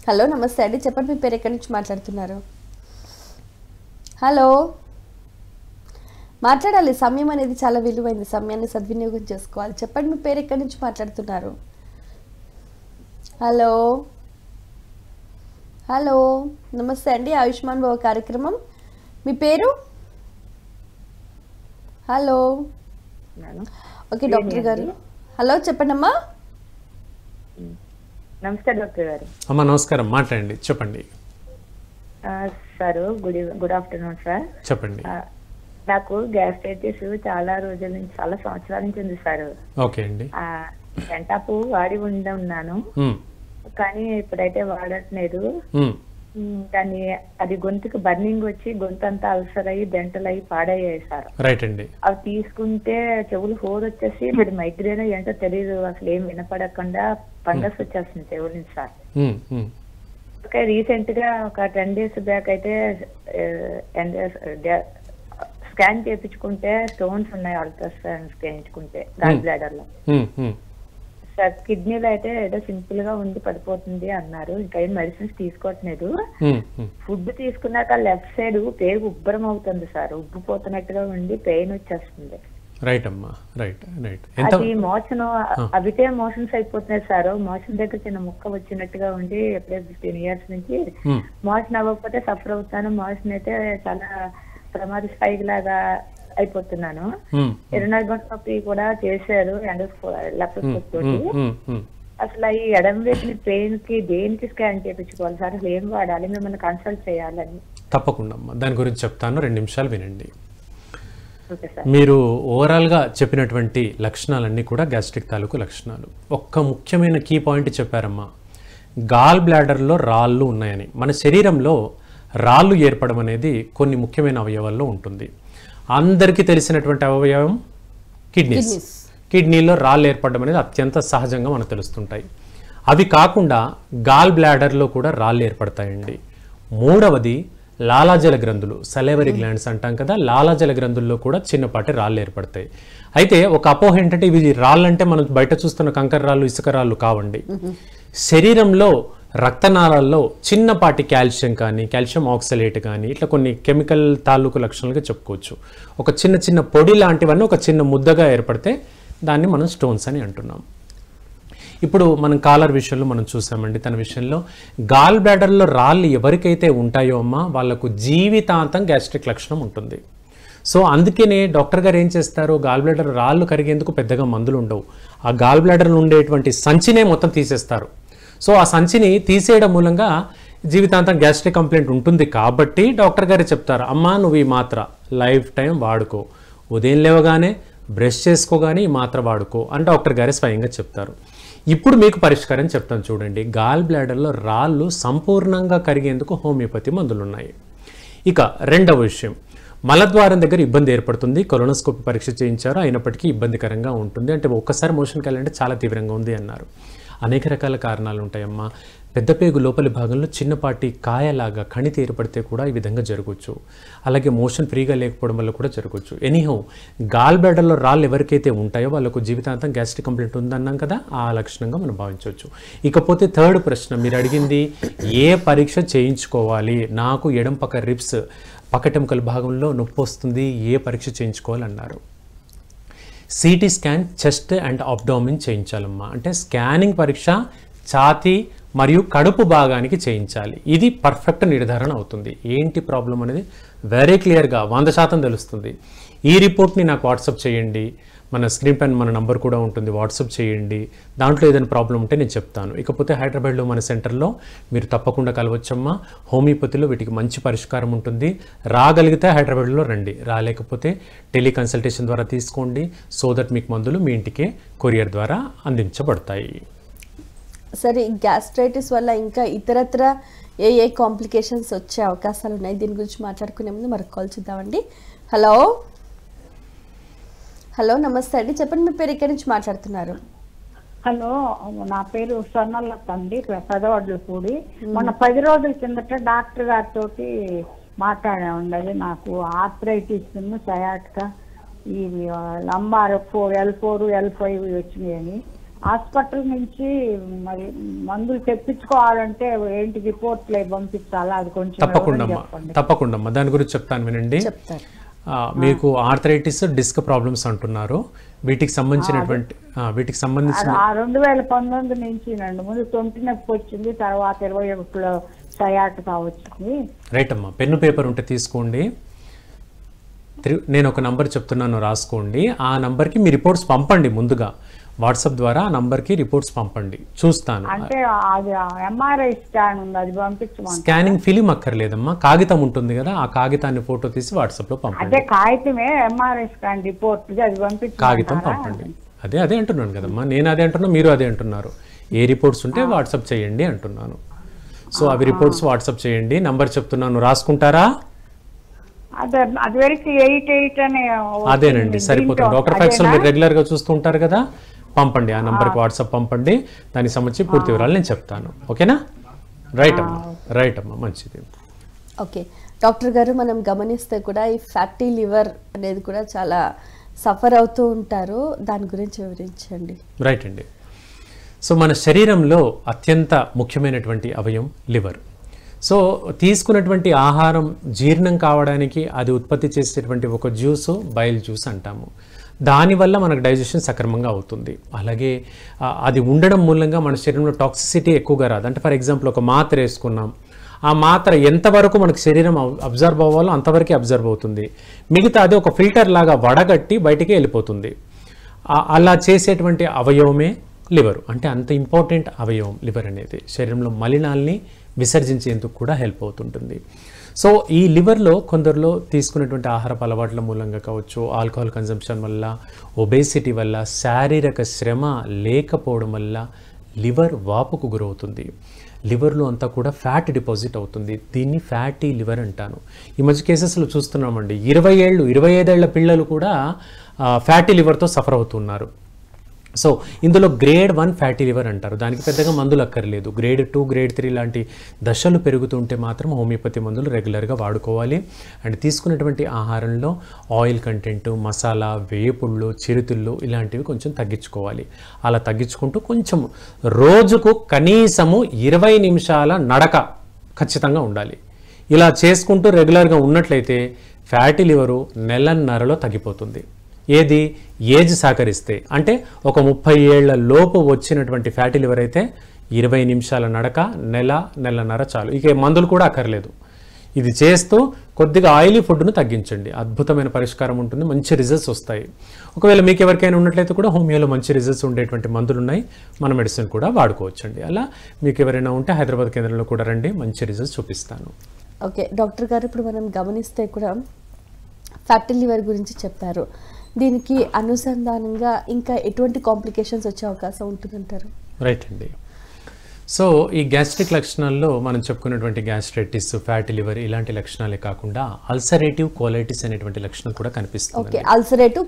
Speaker 1: హలో నమస్తే అండి, చెప్పండి మీ పేరు, ఎక్కడి నుంచి మాట్లాడుతున్నారు? హలో, మాట్లాడాలి, సమయం అనేది చాలా విలువైంది, సమయాన్ని సద్వినియోగం చేసుకోవాలి. చెప్పండి మీ పేరు, ఎక్కడి నుంచి మాట్లాడుతున్నారు? హలో హలో నమస్తే అండి, ఆయుష్మాన్ భవ కార్యక్రమం, మీ పేరు? హలో, ఓకే డాక్టర్ గారు. హలో చెప్పండి అమ్మా.
Speaker 5: నమస్తే డాక్టర్ గారు.
Speaker 2: అమ్మా నమస్కారం, మాట్లాడండి, చెప్పండి.
Speaker 5: Sir good afternoon sir.
Speaker 2: చెప్పండి.
Speaker 5: నాకు గ్యాస్ట్రైటిస్ చాలా రోజుల నుంచి, చాలా సంవత్సరాల నుంచి ఉంది సార్.
Speaker 2: ఓకే అండి.
Speaker 5: వెంటాపు వాడి ఉన్నాను, కానీ ఇప్పుడైతే వాడట్లేదు. కానీ అది గొంతుకు బర్నింగ్ వచ్చి గొంతు అంతా అల్సర్ అయ్యి డెంటల్ అయ్యి పాడయ్యాయి సార్.
Speaker 2: రైట్ అండి.
Speaker 5: అవి తీసుకుంటే చెవులు హోర్ వచ్చేసి మరి మైగ్రేన్ ఏంటో తెలియదు, అసలు ఏం వినపడకుండా ఫంగస్ వచ్చేస్తుంది చెవుల నుంచి సార్. రీసెంట్ గా ఒక 10 days బ్యాక్ అయితే స్కాన్ చేయించుకుంటే స్టోన్స్ ఉన్నాయి, అల్ట్రాసౌండ్ చేయించుకుంటే గాల్ బ్లాడర్ లో. సార్ కిడ్నీలో అయితే ఏదో సింపుల్ గా ఉండి పడిపోతుంది అన్నారు. ఇంకా ఏం మెడిసిన్స్ తీసుకోవట్లేదు. ఫుడ్ తీసుకున్నాక లెఫ్ట్ సైడ్ పేగు ఉబ్బరం అవుతుంది సార్, ఉబ్బిపోతున్నట్టుగా ఉండి పెయిన్ వచ్చేస్తుంది.
Speaker 2: రైట్ అమ్మా, రైట్ రైట్.
Speaker 5: అది మోషన్ అవితే మోషన్స్ అయిపోతున్నాయి సార్. మోషన్ దగ్గర చిన్న ముక్క వచ్చినట్టుగా ఉండి ఎప్పుడే 15 years నుంచి మోషన్ అవ్వకపోతే సఫర్ అవుతాను. మోషన్ అయితే చాలా ప్రమాద స్థాయికి లాగా అయిపోతున్నాను. 24 గంటల నొప్పి కూడా చేశారు లాప్రోస్కోపీ తోటి. అసలు ఈ ఎడమ వైపుని పెయిన్ కి దేనికి స్కాన్ చేయించుకోవాలి సార్? అసలు ఏం వాడాలి? మిమ్మల్ని కన్సల్ట్ చేయాలని.
Speaker 2: తప్పకుండా అమ్మా, దాని గురించి చెప్తాను, 2 నిమిషాలు వినండి. మీరు ఓవరాల్గా చెప్పినటువంటి లక్షణాలన్నీ కూడా గ్యాస్ట్రిక్ తాలూకు లక్షణాలు. ఒక్క ముఖ్యమైన కీ పాయింట్ చెప్పారమ్మా, గాల్ బ్లాడర్లో రాళ్ళు ఉన్నాయని. మన శరీరంలో రాళ్ళు ఏర్పడడం అనేది కొన్ని ముఖ్యమైన అవయవాల్లో ఉంటుంది. అందరికీ తెలిసినటువంటి అవయవం కిడ్నీస్. కిడ్నీలో రాళ్ళు ఏర్పడడం అనేది అత్యంత సహజంగా మనకు తెలుస్తుంటాయి. అవి కాకుండా గాల్ బ్లాడర్లో కూడా రాళ్ళు ఏర్పడతాయండి. మూడవది లాలాజల గ్రంథులు, సలైవరీ గ్లాండ్స్ అంటాం కదా, లాలాజల గ్రంథుల్లో కూడా చిన్నపాటి రాళ్ళు ఏర్పడతాయి. అయితే ఒక అపోహ ఏంటంటే ఇవి రాళ్ళంటే మనం బయట చూస్తున్న కంకర రాళ్ళు, ఇసుక రాళ్ళు కావండి. శరీరంలో రక్తనాళాల్లో చిన్నపాటి కాల్షియం కానీ, కాల్షియం ఆక్సలేట్ కానీ, ఇట్లా కొన్ని కెమికల్ తాలూకు లక్షణాలుగా చెప్పుకోవచ్చు. ఒక చిన్న చిన్న పొడి లాంటివన్నీ ఒక చిన్న ముద్దగా ఏర్పడితే దాన్ని మనం స్టోన్స్ అని అంటున్నాం. ఇప్పుడు మనం కాలర్ విషయంలో మనం చూసామండి, తన విషయంలో గాల్ బ్లాడర్లో రాళ్ళు ఎవరికైతే ఉంటాయో అమ్మా వాళ్ళకు జీవితాంతం గ్యాస్ట్రిక్ లక్షణం ఉంటుంది. సో అందుకనే డాక్టర్ గారు ఏం చేస్తారు, గాల్ బ్లాడర్ రాళ్ళు కరిగేందుకు పెద్దగా మందులు ఉండవు. ఆ గాల్ బ్లాడర్లో ఉండేటువంటి సంచినే మొత్తం తీసేస్తారు. సో ఆ సంచిని తీసేయడం మూలంగా జీవితాంతం గ్యాస్ట్రిక్ కంప్లైంట్ ఉంటుంది. కాబట్టి డాక్టర్ గారు చెప్తారు, అమ్మా నువ్వు ఈ మాత్ర లైఫ్ టైం వాడుకో, ఉదయం లేవగానే బ్రష్ చేసుకోగానే ఈ మాత్ర వాడుకో అని డాక్టర్ గారే స్వయంగా చెప్తారు. ఇప్పుడు మీకు పరిష్కారం చెప్తాను చూడండి. గాల్ బ్లాడర్లో రాళ్ళు సంపూర్ణంగా కరిగేందుకు హోమియోపతి మందులు ఉన్నాయి. ఇక రెండవ విషయం, మలద్వారం దగ్గర ఇబ్బంది ఏర్పడుతుంది. కొలోనోస్కోపీ పరీక్ష చేయించారు, అయినప్పటికీ ఇబ్బందికరంగా ఉంటుంది. అంటే ఒక్కసారి మోషన్కి వెళ్ళాలంటే చాలా తీవ్రంగా ఉంది అన్నారు. అనేక రకాల కారణాలు ఉంటాయమ్మా. పెద్ద పేగు లోపలి భాగంలో చిన్నపాటి కాయలాగా కణితి ఏర్పడితే కూడా ఈ విధంగా జరగవచ్చు. అలాగే మోషన్ ఫ్రీగా లేకపోవడం వల్ల కూడా జరగవచ్చు. ఎనీహౌ గాల్ బ్లాడర్లో రాళ్ళు ఎవరికైతే ఉంటాయో వాళ్ళకు జీవితాంతం గ్యాస్ట్రిక్ కంప్లైంట్ ఉందన్నాం కదా, ఆ లక్షణంగా మనం భావించవచ్చు. ఇకపోతే థర్డ్ ప్రశ్న మీరు అడిగింది, ఏ పరీక్ష చేయించుకోవాలి, నాకు ఎడం పక్క రిబ్స్ పక్కటెముకల భాగంలో నొప్పి వస్తుంది, ఏ పరీక్ష చేయించుకోవాలన్నారు. CT scan chest and abdomen చేయించాలమ్మా. అంటే స్కానింగ్ పరీక్ష ఛాతీ మరియు కడుపు భాగానికి చేయించాలి. ఇది పర్ఫెక్ట్ నిర్ధారణ అవుతుంది. ఏంటి ప్రాబ్లం అనేది వెరీ క్లియర్గా 100% తెలుస్తుంది. ఈ రిపోర్ట్ని నాకు వాట్సాప్ చేయండి, మన స్క్రీన్ పైన మన నంబర్ కూడా ఉంటుంది, వాట్సాప్ చేయండి. దాంట్లో ఏదైనా ప్రాబ్లం ఉంటే నేను చెప్తాను. ఇకపోతే హైదరాబాద్లో మన సెంటర్లో మీరు తప్పకుండా కలవచ్చమ్మా. హోమియోపతిలో వీటికి మంచి పరిష్కారం ఉంటుంది. రాగలిగితే హైదరాబాద్లో రండి, రాలేకపోతే టెలికన్సల్టేషన్ ద్వారా తీసుకోండి. సో దట్ మీకు మందులు మీ ఇంటికే కొరియర్ ద్వారా అందించబడతాయి.
Speaker 1: సరే, గ్యాస్ట్రైటిస్ వల్ల ఇంకా ఇతరత్ర ఏ కాంప్లికేషన్స్ వచ్చే అవకాశాలు ఉన్నాయి, దీని గురించి మాట్లాడుకునే ముందు మరొక కాల్ చూద్దామండి. హలో హలో, నమస్తే అండి, చెప్పండి మీ పేరు, ఎక్కడి నుంచి మాట్లాడుతున్నారు?
Speaker 6: హలో, నా పేరు స్వర్ణలత అండి, పెదవడ్లపూడి. మొన్న 10 రోజుల కిందట డాక్టర్ గారితో మాట్లాడామండి. అది నాకు ఆర్థరైటిస్, సయాటికా, ఈ లంబార్ L4 L5 వచ్చినాయని హాస్పిటల్ నుంచి మరి మందులు తెప్పించుకోవాలంటే ఏంటి రిపోర్ట్లు పంపించాలా, అది కొంచెం
Speaker 2: తప్పకుండా దాని గురించి చెప్తాను వినండి. మీకు ఆర్థరైటిస్, డిస్క్ ప్రాబ్లమ్స్ అంటున్నారు. వీటికి సంబంధించిన
Speaker 6: 2019 నుంచి ముందు తొంటి నొప్పి వచ్చింది, తర్వాత 21లో సయాటికా వచ్చింది.
Speaker 2: రైట్ అమ్మా, పెన్ను పేపర్ ఉంటే తీసుకోండి. నేను ఒక నంబర్ చెప్తున్నాను, రాసుకోండి. ఆ నంబర్కి మీ రిపోర్ట్స్ పంపండి. ముందుగా వాట్సాప్ ద్వారా ఆ నంబర్కి రిపోర్ట్స్ పంపండి, చూస్తాను.
Speaker 6: అంటే ఎంఆర్ఐ స్కాన్ ఉంది, అది పంపించమని.
Speaker 2: స్కానింగ్ ఫిలిం అక్కర్లేదమ్మా, కాగితం ఉంటుంది కదా, ఆ కాగితాన్ని ఫోటో తీసి వాట్సాప్లో పంపండి.
Speaker 6: అదే కాగితమే ఎంఆర్ఐ స్కాన్ రిపోర్ట్, అది పంపించండి.
Speaker 2: కాగితం పంపండి. అదే అంటున్నాను కదమ్మా, నేను అదే అంటున్నా, మీరు అదే అంటున్నారు. ఏ రిపోర్ట్స్ ఉంటే వాట్సాప్ చేయండి అంటున్నాను. సో అవి రిపోర్ట్స్ వాట్సాప్ చేయండి. నంబర్ చెప్తున్నాను, రాసుకుంటారా? అదేనండి, సరిపోతుంది. డాక్టర్ ఫ్యాక్స్ మీరు రెగ్యులర్గా చూస్తూ ఉంటారు కదా, పంపండి. ఆ నంబర్కి వాట్సాప్ పంపండి, దానికి సంబంధించి పూర్తి వివరాలు నేను చెప్తాను. ఓకేనా? రైట్ అమ్మా, మంచిది.
Speaker 1: ఓకే డాక్టర్ గారు, మనం గమనిస్తే కూడా ఈ ఫ్యాటీ లివర్ అనేది కూడా చాలా సఫర్ అవుతూ ఉంటారు, దాని గురించి వివరించండి.
Speaker 2: రైట్ అండి, సో మన శరీరంలో అత్యంత ముఖ్యమైనటువంటి అవయవం లివర్. సో తీసుకున్నటువంటి ఆహారం జీర్ణం కావడానికి అది ఉత్పత్తి చేసేటువంటి ఒక జ్యూసు బైల్ జ్యూస్ అంటాము. దానివల్ల మనకు డైజెషన్ సక్రమంగా అవుతుంది. అలాగే అది ఉండడం మూలంగా మన శరీరంలో టాక్సిసిటీ ఎక్కువగా రాదు. అంటే ఫర్ ఎగ్జాంపుల్ ఒక మాత్ర వేసుకున్నాం, ఆ మాత్ర ఎంతవరకు మనకు శరీరం అబ్జర్వ్ అవ్వాలో అంతవరకే అబ్జర్వ్ అవుతుంది, మిగతా అది ఒక ఫిల్టర్ లాగా వడగట్టి బయటికి వెళ్ళిపోతుంది. అలా చేసేటువంటి అవయవమే లివర్. అంటే అంత ఇంపార్టెంట్ అవయవం లివర్ అనేది. శరీరంలో మలినాల్ని విసర్జించేందుకు కూడా హెల్ప్ అవుతుంటుంది. సో ఈ లివర్లో కొందరిలో తీసుకునేటువంటి ఆహారపు అలవాట్ల మూలంగా కావచ్చు, ఆల్కహాల్ కన్జంప్షన్ వల్ల, ఒబేసిటీ వల్ల, శారీరక శ్రమ లేకపోవడం వల్ల లివర్ వాపుకు గురవుతుంది. లివర్లో అంతా కూడా ఫ్యాట్ డిపాజిట్ అవుతుంది. దీన్ని ఫ్యాటీ లివర్ అంటాను. ఈ మధ్య కేసెస్లో చూస్తున్నామండి, 25 ఏళ్ల పిల్లలు కూడా ఫ్యాటీ లివర్తో సఫర్ అవుతున్నారు. సో ఇందులో గ్రేడ్ 1 ఫ్యాటీ లివర్ అంటారు. దానికి పెద్దగా మందులు అక్కర్లేదు. గ్రేడ్ 2, గ్రేడ్ 3 లాంటి దశలు పెరుగుతుంటే మాత్రం హోమియోపతి మందులు రెగ్యులర్గా వాడుకోవాలి. అండ్ తీసుకున్నటువంటి ఆహారంలో ఆయిల్ కంటెంట్, మసాలా, వేపుళ్ళు, చిరుతిళ్ళు ఇలాంటివి కొంచెం తగ్గించుకోవాలి. అలా తగ్గించుకుంటూ కొంచెం రోజుకు కనీసము 20 నిమిషాల నడక ఖచ్చితంగా ఉండాలి. ఇలా చేసుకుంటూ రెగ్యులర్గా ఉన్నట్లయితే ఫ్యాటీ లివరు నెలన్నరలో తగ్గిపోతుంది. ఏది ఏజ్ సహకరిస్తే, అంటే ఒక 30 ఏళ్ల లోపు వచ్చినటువంటి ఫ్యాటీ లివర్ అయితే 20 నిమిషాల నడక, నెలన్నర చాలు. ఇక మందులు కూడా అక్కర్లేదు. ఇది చేస్తూ కొద్దిగా ఆయిలీ ఫుడ్ను తగ్గించండి. అద్భుతమైన పరిష్కారం ఉంటుంది, మంచి రిజల్ట్స్ వస్తాయి. ఒకవేళ మీకు ఎవరికైనా ఉన్నట్లయితే కూడా హోమియోలో మంచి రిజల్ట్స్ ఉండేటువంటి మందులు ఉన్నాయి, మన మెడిసిన్ కూడా వాడుకోవచ్చండి. అలా మీకు ఎవరైనా ఉంటే హైదరాబాద్ కేంద్రంలో కూడా రండి, మంచి రిజల్ట్స్ చూపిస్తాను.
Speaker 1: ఓకే డాక్టర్ గారు, ఇప్పుడు మనం గమనిస్తే కూడా ఫ్యాటీ లివర్ గురించి చెప్పారు. దీనికి అనుసంధానంగా ఇంకా ఎటువంటి కాంప్లికేషన్స్ వచ్చే అవకాశం ఉంటుందంటారు?
Speaker 2: రైట్ అండి. సో ఈ గ్యాస్ట్రిక్ లక్షణాల్లో మనం చెప్పుకున్నటువంటి గ్యాస్ట్రైటిస్, ఫ్యాటీ లివర్ ఇలాంటి లక్షణాలే కాకుండా అల్సరేటివ్ కోలైటిస్ అనేటువంటి లక్షణం కూడా కనిపిస్తుంది.
Speaker 1: ఓకే, అల్సరేటివ్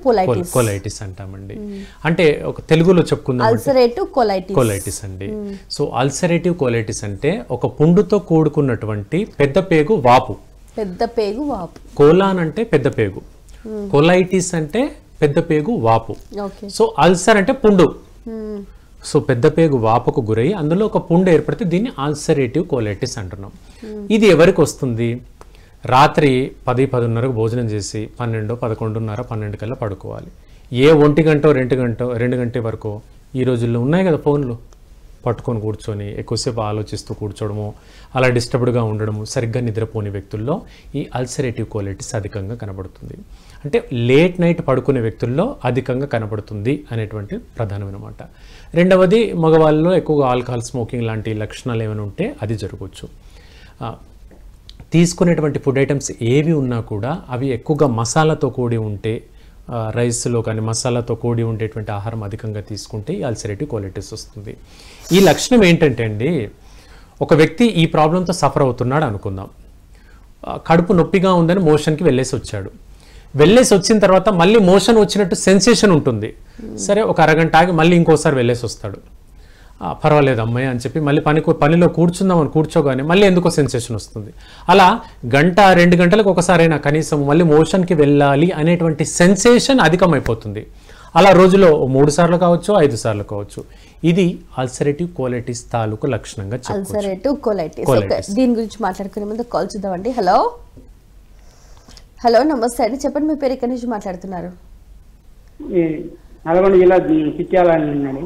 Speaker 2: కోలైటిస్ అంటామండి. అంటే ఒక తెలుగులో చెప్పుకుందాం,
Speaker 1: అల్సరేటివ్
Speaker 2: కోలైటిస్ అండి. సో అల్సరేటివ్ కోలైటిస్ అంటే ఒక పుండుతో కూడుకున్నటువంటి పెద్ద పేగు వాపు. కోలాన్ అంటే పెద్ద పేగు, కొలైటిస్ అంటే పెద్ద పేగు వాపు. సో అల్సర్ అంటే పుండు. సో పెద్ద పేగు వాపుకు గురై అందులో ఒక పుండు ఏర్పడితే దీన్ని అల్సరేటివ్ కోలైటిస్ అంటున్నాం. ఇది ఎవరికి వస్తుంది? రాత్రి 10-10:30కు భోజనం చేసి 12, 11:30, 12 కల్లా పడుకోవాలి. ఏ 1 గంట 2 గంట వరకు ఈ రోజుల్లో ఉన్నాయి కదా ఫోన్లు, పట్టుకొని కూర్చొని ఎక్కువసేపు ఆలోచిస్తూ కూర్చోవడము, అలా డిస్టర్బ్డ్గా ఉండడము, సరిగ్గా నిద్రపోని వ్యక్తుల్లో ఈ అల్సరేటివ్ కోలైటిస్ అధికంగా కనబడుతుంది. అంటే లేట్ నైట్ పడుకునే వ్యక్తుల్లో అధికంగా కనబడుతుంది అనేటువంటి ప్రధానమైన మాట. రెండవది, మగవాళ్ళలో ఎక్కువగా ఆల్కహాల్, స్మోకింగ్ లాంటి లక్షణాలు ఏమైనా ఉంటే అది జరగవచ్చు. తీసుకునేటువంటి ఫుడ్ ఐటమ్స్ ఏవి ఉన్నా కూడా అవి ఎక్కువగా మసాలాతో కూడి ఉంటే, రైస్లో కానీ మసాలాతో కూడి ఉండేటువంటి ఆహారం అధికంగా తీసుకుంటే ఈ అల్సరేటివ్ కోలైటిస్ వస్తుంది. ఈ లక్షణం ఏంటంటే అండి, ఒక వ్యక్తి ఈ ప్రాబ్లంతో సఫర్ అవుతున్నాడు అనుకుందాం. కడుపు నొప్పిగా ఉందని మోషన్కి వెళ్ళేసి వచ్చాడు. వెళ్ళేసి వచ్చిన తర్వాత మళ్ళీ మోషన్ వచ్చినట్టు సెన్సేషన్ ఉంటుంది. సరే, ఒక అరగంట ఆగి మళ్ళీ ఇంకోసారి వెళ్ళేసి వస్తాడు. పర్వాలేదు అమ్మాయి అని చెప్పి మళ్ళీ పనిలో కూర్చుందామని కూర్చోగానే మళ్ళీ ఎందుకో సెన్సేషన్ వస్తుంది. అలా 1-2 గంటలకు ఒకసారైనా కనీసం మళ్ళీ మోషన్కి వెళ్ళాలి అనేటువంటి సెన్సేషన్ అధికమైపోతుంది. అలా రోజులో 3 సార్లు కావచ్చు, 5 సార్లు కావచ్చు. ఇది అల్సరేటివ్ కోలైటిస్ తాలూకు లక్షణంగా చెప్పుకోవచ్చు.
Speaker 1: Ulcerative colitis. దీని గురించి మాట్లాడుకునే ముందు కాల్ చూద్దామండి. హలో, నమస్తే అండి, చెప్పండి మీ పేరు, ఎక్కడి నుంచి మాట్లాడుతున్నారు?
Speaker 7: నల్గొండ జిల్లా చిట్యాలండి.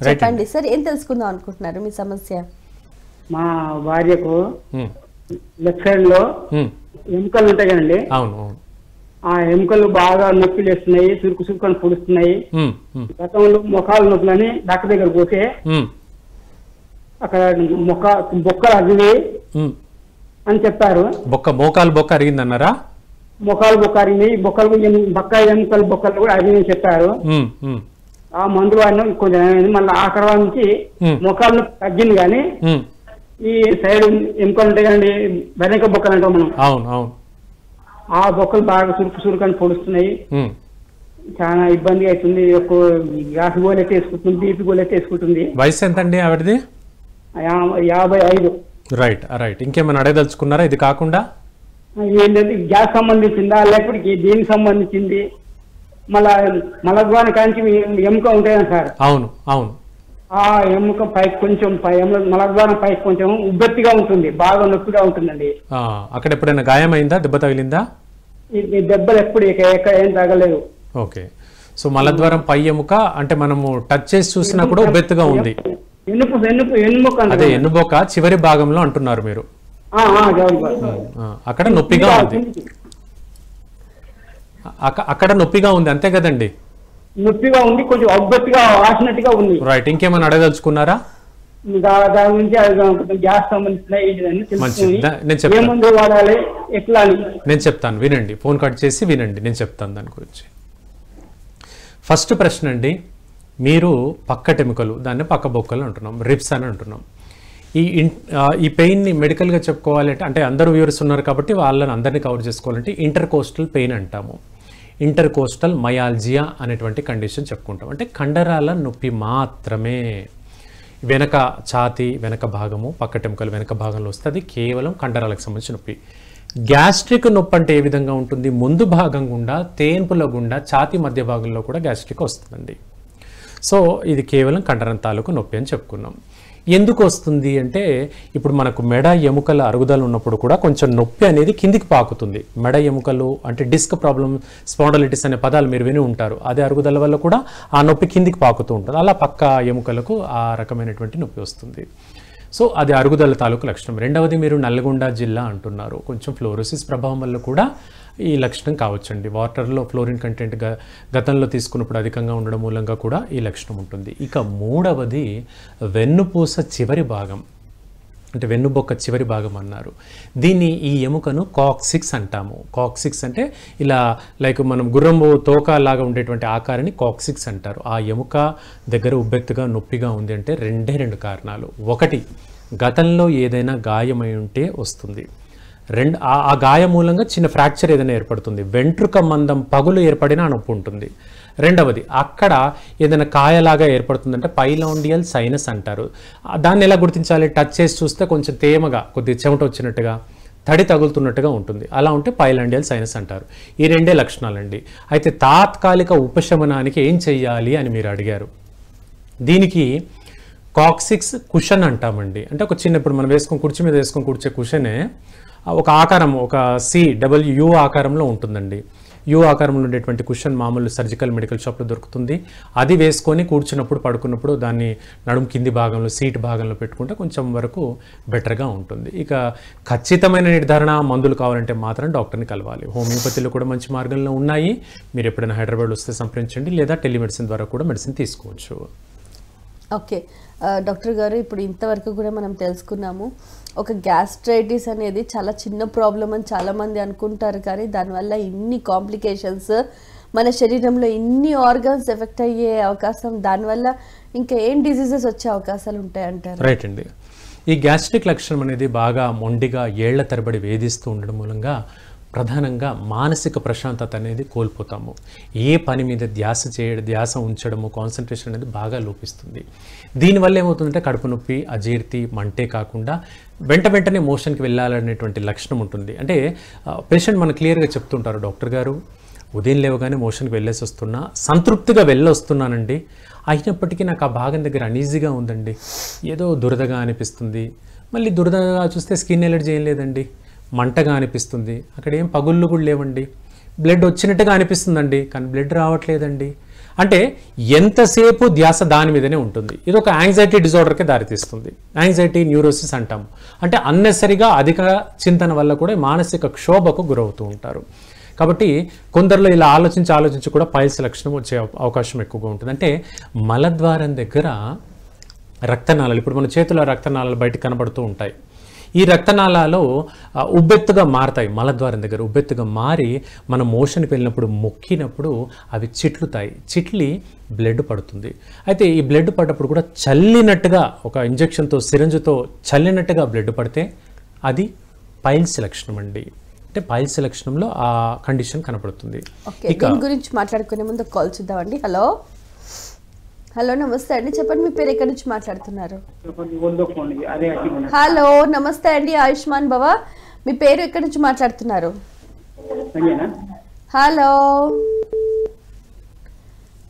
Speaker 1: చెప్పండి సార్, ఏం తెలుసుకుందాం అనుకుంటున్నారు మీ సమస్య?
Speaker 7: మా భార్యకు లెఫ్ట్ సైడ్ లో ఎముకలు ఉంటాయి కదండి, ఆ ఎముకలు బాగా నొప్పి లేస్తున్నాయి, సురుకుని పొడుస్తున్నాయి. గతంలో మొఖాలు నొప్పులని డాక్టర్ దగ్గర పోతే అక్కడ బొక్కలు అదివి అని చెప్పారు.
Speaker 2: మోకాలు బొక్క అరిగిందన్నారా?
Speaker 7: మొఖాలు బొక్క అరిగినాయి, ఎముకలు బొక్కలు కూడా అరిగినాయి చెప్పారు. ఆ మందులు వాడినా కొంచెం మళ్ళీ ఆ తర్వాత నుంచి మొఖాలు తగ్గింది, కానీ ఈ సైడ్ ఎముకలు ఉంటాయి కదండి, వెనక బొక్కలు అంటాం మనం, ఆ బొక్కలు బాగా సురుకని పొడుస్తున్నాయి. చాలా ఇబ్బంది అవుతుంది. గ్యాస్ గోలెట్ వేసుకుంటుంది, బీపీ గోలెట్ వేసుకుంటుంది.
Speaker 2: వయసు ఎంత అండి ఆవిడది?
Speaker 7: 55.
Speaker 2: రైట్. ఇంకేమైనా అడగదలుచుకున్నారా ఇది కాకుండా?
Speaker 7: ఏంటంటే గ్యాస్ సంబంధించిందా లేకపోతే దీనికి సంబంధించింది? మళ్ళా మలద్వాని కాంచి ఎముక ఉంటాయి సార్.
Speaker 2: అవును.
Speaker 7: ఆ ఎముక పైకి కొంచెం మలద్వారం పైకి కొంచెం ఉబ్బెత్తిగా ఉంటుంది, బాగా నొప్పిగా ఉంటుందండి.
Speaker 2: అక్కడ ఎప్పుడైనా గాయమైందా, దెబ్బ తగిలిందా?
Speaker 7: ఈ దెబ్బలు ఎప్పుడు ఏం తగలేదు.
Speaker 2: ఓకే, సో మలద్వారం పై ఎముక అంటే మనము టచ్ చేసి చూసినా కూడా ఉబ్బెత్తుగా ఉంది. అదే ఎన్నుబొక్క చివరి భాగంలో అంటున్నారు మీరు. అక్కడ నొప్పిగా ఉంది, అక్కడ నొప్పిగా ఉంది అంతే కదండి?
Speaker 7: నొప్పిగా ఉంది, కొంచెం ఉబ్బెత్తుగా వాసినట్టుగా ఉంది.
Speaker 2: రైట్, ఇంకేమైనా అడగదలుచుకున్నారా?
Speaker 7: దాని నుంచి గ్యాస్ సంబంధించిన వాడాలి ఎట్లా అని
Speaker 2: నేను చెప్తాను, వినండి. ఫోన్ కట్ చేసి వినండి, నేను చెప్తాను దాని గురించి. ఫస్ట్ ప్రశ్న అండి, మీరు పక్కటెముకలు, దాన్ని పక్క బొక్కలు అంటున్నాం, రిబ్స్ అని అంటున్నాం. ఈ పెయిన్ని మెడికల్గా చెప్పుకోవాలి అంటే అందరూ వ్యూవర్స్ ఉన్నారు కాబట్టి వాళ్ళని అందరినీ కవర్ చేసుకోవాలంటే ఇంటర్ కోస్టల్ పెయిన్ అంటాము. ఇంటర్ కోస్టల్ మయాల్జియా అనేటువంటి కండిషన్ చెప్పుకుంటాం. అంటే కండరాల నొప్పి మాత్రమే. వెనక ఛాతీ వెనక భాగము, పక్కటెముకలు వెనక భాగంలో వస్తే అది కేవలం కండరాలకు సంబంధించిన నొప్పి. గ్యాస్ట్రిక్ నొప్పి అంటే ఏ విధంగా ఉంటుంది? ముందు భాగం గుండా, తేన్పుల గుండా, ఛాతీ మధ్య భాగంలో కూడా గ్యాస్ట్రిక్ వస్తుందండి. సో ఇది కేవలం కండరం తాలూకు నొప్పి అని చెప్పుకున్నాం. ఎందుకు వస్తుంది అంటే ఇప్పుడు మనకు మెడ ఎముకల అరుగుదల ఉన్నప్పుడు కూడా కొంచెం నొప్పి అనేది కిందికి పాకుతుంది. మెడ ఎముకలు అంటే డిస్క్ ప్రాబ్లం, స్పాండలైటిస్ అనే పదాలు మీరు విని ఉంటారు. అదే అరుగుదల వల్ల కూడా ఆ నొప్పి కిందికి పాకుతూ ఉంటుంది. అలా పక్క ఎముకలకు ఆ రకమైనటువంటి నొప్పి వస్తుంది. సో అది అరుగుదల తాలూకు లక్షణం. రెండవది, మీరు నల్గొండ జిల్లా అంటున్నారు, కొంచెం ఫ్లోరోసిస్ ప్రభావం వల్ల కూడా ఈ లక్షణం కావచ్చండి. వాటర్లో ఫ్లోరిన్ కంటెంట్ గతంలో తీసుకున్నప్పుడు అధికంగా ఉండడం మూలంగా కూడా ఈ లక్షణం ఉంటుంది. ఇక మూడవది, వెన్నుపూస చివరి భాగం అంటే వెన్నుబొక్క చివరి భాగం అన్నారు. దీన్ని ఈ ఎముకను కాక్సిక్స్ అంటాము. కాక్సిక్స్ అంటే ఇలా లైక్ మనం గుర్రంబు తోక లాగా ఉండేటువంటి ఆకారాన్ని కాక్సిక్స్ అంటారు. ఆ ఎముక దగ్గర ఉబ్బెత్తుగా నొప్పిగా ఉంది అంటే రెండు కారణాలు. ఒకటి, గతంలో ఏదైనా గాయమై ఉంటే వస్తుంది. ఆ గాయం మూలంగా చిన్న ఫ్రాక్చర్ ఏదైనా ఏర్పడుతుంది, వెంట్రుక మందం పగులు ఏర్పడినా నొప్పి ఉంటుంది. రెండవది, అక్కడ ఏదైనా కాయలాగా ఏర్పడుతుందంటే పైలాండియల్ సైనస్ అంటారు. దాన్ని ఎలా గుర్తించాలి? టచ్ చేసి చూస్తే కొంచెం తేమగా, కొద్దిగా చెమట వచ్చినట్టుగా, తడి తగులుతున్నట్టుగా ఉంటుంది. అలా ఉంటే పైలాండియల్ సైనస్ అంటారు. ఈ రెండే లక్షణాలండి. అయితే తాత్కాలిక ఉపశమనానికి ఏం చెయ్యాలి అని మీరు అడిగారు. దీనికి కాక్సిక్స్ కుషన్ అంటామండి. అంటే ఒక చిన్న, ఇప్పుడు మనం కుర్చీ మీద వేసుకొని కూర్చే కుషనే ఒక ఆకారం, ఒక యూ ఆకారంలో ఉంటుందండి. యూ ఆకారంలో ఉండేటువంటి కుషన్ మామూలు సర్జికల్ మెడికల్ షాప్లో దొరుకుతుంది. అది వేసుకొని కూర్చున్నప్పుడు, పడుకున్నప్పుడు దాన్ని నడుము కింది భాగంలో, సీట్ భాగంలో పెట్టుకుంటే కొంచెం వరకు బెటర్గా ఉంటుంది. ఇక ఖచ్చితమైన నిర్ధారణ మందులు కావాలంటే మాత్రం డాక్టర్ని కలవాలి. హోమియోపతిలో కూడా మంచి మార్గంలో ఉన్నాయి. మీరు ఎప్పుడైనా హైదరాబాద్ వస్తే సంప్రదించండి, లేదా టెలిమెడిసిన్ ద్వారా కూడా మెడిసిన్ తీసుకోవచ్చు.
Speaker 1: ఓకే డాక్టర్ గారు, ఇప్పుడు ఇంతవరకు కూడా మనం తెలుసుకున్నాము, ఒక గ్యాస్ట్రైటిస్ అనేది చాలా చిన్న ప్రాబ్లం అని చాలామంది అనుకుంటారు, కానీ దానివల్ల ఇన్ని కాంప్లికేషన్స్, మన శరీరంలో ఇన్ని ఆర్గన్స్ ఎఫెక్ట్ అయ్యే అవకాశం, దానివల్ల ఇంకా ఏం డిసీజెస్ వచ్చే అవకాశాలు ఉంటాయంటారు?
Speaker 2: రైట్ అండి. ఈ గ్యాస్ట్రిక్ లక్షణం అనేది బాగా మొండిగా ఏళ్ల తరబడి వేధిస్తూ ఉండడం మూలంగా ప్రధానంగా మానసిక ప్రశాంతత అనేది కోల్పోతాము. ఏ పని మీద ధ్యాస ఉంచడము, కాన్సన్ట్రేషన్ అనేది బాగా లోపిస్తుంది. దీనివల్ల ఏమవుతుందంటే కడుపు నొప్పి, అజీర్తి, మంటే కాకుండా వెంటనే మోషన్కి వెళ్ళాలనేటువంటి లక్షణం ఉంటుంది. అంటే పేషెంట్ మనకు క్లియర్గా చెప్తుంటారు, డాక్టర్ గారు ఉదయం లేవగానే మోషన్కి వెళ్ళేసి వస్తున్నా, సంతృప్తిగా వెళ్ళొస్తున్నానండి, అయినప్పటికీ నాకు ఆ భాగం దగ్గర అనీజీగా ఉందండి, ఏదో దురదగా అనిపిస్తుంది, మళ్ళీ దురదగా చూస్తే స్కిన్ ఎలర్జీ ఏం లేదండి, మంటగా అనిపిస్తుంది, అక్కడ ఏం పగుళ్ళు కూడా లేవండి, బ్లడ్ వచ్చినట్టుగా అనిపిస్తుందండి కానీ బ్లడ్ రావట్లేదండి. అంటే ఎంతసేపు ధ్యాస దాని మీదనే ఉంటుంది. ఇది ఒక యాంగ్జైటీ డిజార్డర్కి దారితీస్తుంది. యాంగ్జైటీ న్యూరోసిస్ అంటాము. అంటే అన్నెసరిగా అధిక చింతన వల్ల కూడా మానసిక క్షోభకు గురవుతూ ఉంటారు. కాబట్టి కొందరిలో ఇలా ఆలోచించి కూడా పైల్స్ లక్షణం వచ్చే అవకాశం ఎక్కువగా ఉంటుంది. అంటే మలద్వారం దగ్గర రక్తనాళాలు, ఇప్పుడు మన చేతిలో రక్తనాళాలు బయటకు కనబడుతూ ఉంటాయి. ఈ రక్తనాళాలు ఉబ్బెత్తుగా మారతాయి. మలద్వారం దగ్గర ఉబ్బెత్తుగా మారి మనం మోషన్కి వెళ్ళినప్పుడు, మొక్కినప్పుడు అవి చిట్లుతాయి. చిట్లి బ్లడ్ పడుతుంది. అయితే ఈ బ్లడ్ పడ్డప్పుడు కూడా చల్లినట్టుగా, ఒక ఇంజెక్షన్తో, సిరంజ్తో చల్లినట్టుగా బ్లడ్ పడితే అది పైల్స్ లక్షణం అండి. అంటే పైల్స్ లక్షణంలో ఆ కండిషన్ కనపడుతుంది.
Speaker 1: దీని గురించి మాట్లాడుకునే ముందు కాల్ చూద్దామండి. హలో నమస్తే అండి, చెప్పండి మీ పేరు, ఎక్కడి నుంచి మాట్లాడుతున్నారు? హలో నమస్తే అండి, ఆయుష్మాన్ భవ, మీ పేరు, ఎక్కడి నుంచి మాట్లాడుతున్నారు?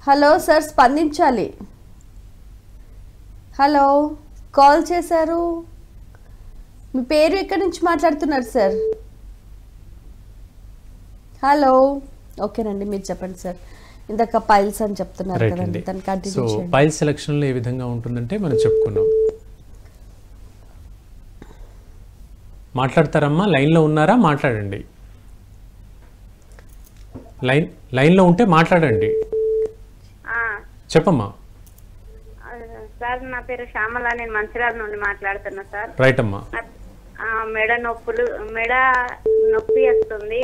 Speaker 1: హలో సార్, స్పందించాలి. హలో, కాల్ చేశారు. మీ పేరు ఎక్కడి నుంచి మాట్లాడుతున్నారు సార్? హలో, ఓకేనండి, మీరు చెప్పండి సార్. ఇందాక పైల్స్ అని చెప్తున్నారు కదండి, దాన్ని
Speaker 2: సో
Speaker 1: కంటిన్యూ చేయండి.
Speaker 2: పైల్ సెలక్షన్లో ఏ విధంగా ఉంటుందంటే మనం చెప్పుకున్నాం. మాట్లాడతారమ్మా? లైన్లో ఉన్నారా? మాట్లాడండి. లైన్లో ఉంటే మాట్లాడండి. చెప్పమ్మా.
Speaker 8: సార్ నా పేరు శ్యామల, నేను మంచిర్యాల నుండి మాట్లాడుతున్నా సార్.
Speaker 2: రైట్ అమ్మా.
Speaker 8: మెడ నొప్పి వస్తుంది,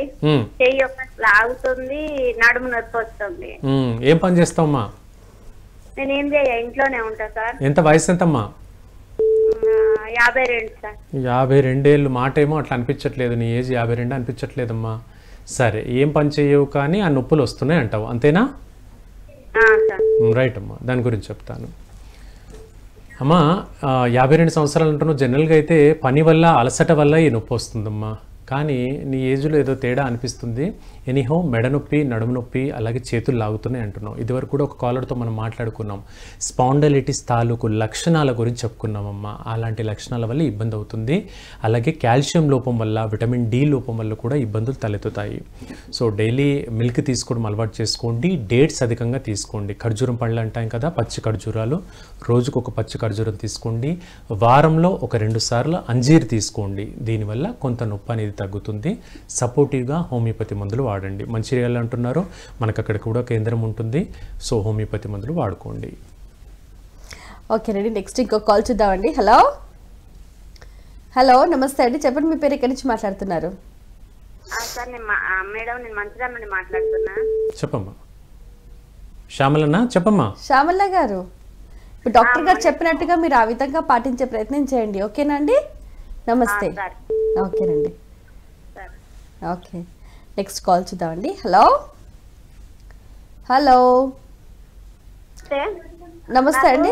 Speaker 8: చెయ్యి ఒక లాగుతుంది, నడుము నొప్పి వస్తుంది.
Speaker 2: ఏం పని చేస్తావమ్మా?
Speaker 8: నేను ఏం చేయ, ఇంట్లోనే ఉంటా సార్.
Speaker 2: ఎంత వయసు ఎంతమ్మా?
Speaker 8: 52 సార్.
Speaker 2: 52 ఏళ్ళు. మాట ఏమో అట్లా అనిపించట్లేదు, నీ ఏజ్ 52 అనిపించట్లేదమ్మా. సరే, ఏం పని చేయవు కానీ ఆ నొప్పులు వస్తున్నాయి అంటావు, అంతేనా? రైట్ అమ్మా, దాని గురించి చెప్తాను. అమ్మా, 52 సంవత్సరాలు అంటున్నావు. జనరల్గా అయితే పని వల్ల, అలసట వల్ల ఈ నొప్పి వస్తుందమ్మా. కానీ నీ ఏజ్లో ఏదో తేడా అనిపిస్తుంది. ఎనీహో మెడ నొప్పి, నడుము నొప్పి, అలాగే చేతులు లాగుతున్నాయి అంటున్నాం. ఇదివరకు కూడా ఒక కాలర్తో మనం మాట్లాడుకున్నాం, స్పాండలైటిస్ తాలూకు లక్షణాల గురించి చెప్పుకున్నామమ్మా. అలాంటి లక్షణాల వల్ల ఇబ్బంది అవుతుంది. అలాగే కాల్షియం లోపం వల్ల, విటమిన్ డి లోపం వల్ల కూడా ఇబ్బందులు తలెత్తుతాయి. సో డైలీ మిల్క్ తీసుకోవడం అలవాటు చేసుకోండి. డేట్స్ అధికంగా తీసుకోండి. ఖర్జూరం పళ్ళు అంటాం కదా, పచ్చి ఖర్జూరాలు, రోజుకు ఒక పచ్చి ఖర్జూరం తీసుకోండి. వారంలో ఒక 2 సార్లు అంజీర్ తీసుకోండి. దీనివల్ల కొంత నొప్పి అనేది తగ్గుతుంది. సపోర్టివ్గా హోమియోపతి మందులు వాడండి. మంచిర్యాల అంటున్నారు, మనకు అక్కడ కూడా కేంద్రం ఉంటుంది. సో హోమియోపతి మందులు వాడుకోండి.
Speaker 1: ఓకేనండి, నెక్స్ట్ ఇంకో కాల్ చూద్దామండి. హలో, హలో, నమస్తే అండి, చెప్పండి, మీ పేరు ఎక్కడి నుంచి మాట్లాడుతున్నారు?
Speaker 8: సార్ మేడం, నేను మంచిర్యాల నుండి మాట్లాడుతున్నా.
Speaker 2: చెప్పమ్మా. శ్యామలన్నా? చెప్పమ్మా.
Speaker 1: శ్యామల గారు, ఇప్పుడు డాక్టర్ గారు చెప్పినట్టుగా మీరు ఆ విధంగా పాటించే ప్రయత్నం చేయండి. ఓకేనా అండి? నమస్తే. ఓకేనండి, ఓకే. నెక్స్ట్ కాల్ చూద్దామండి. హలో, హలో, నమస్తే అండి.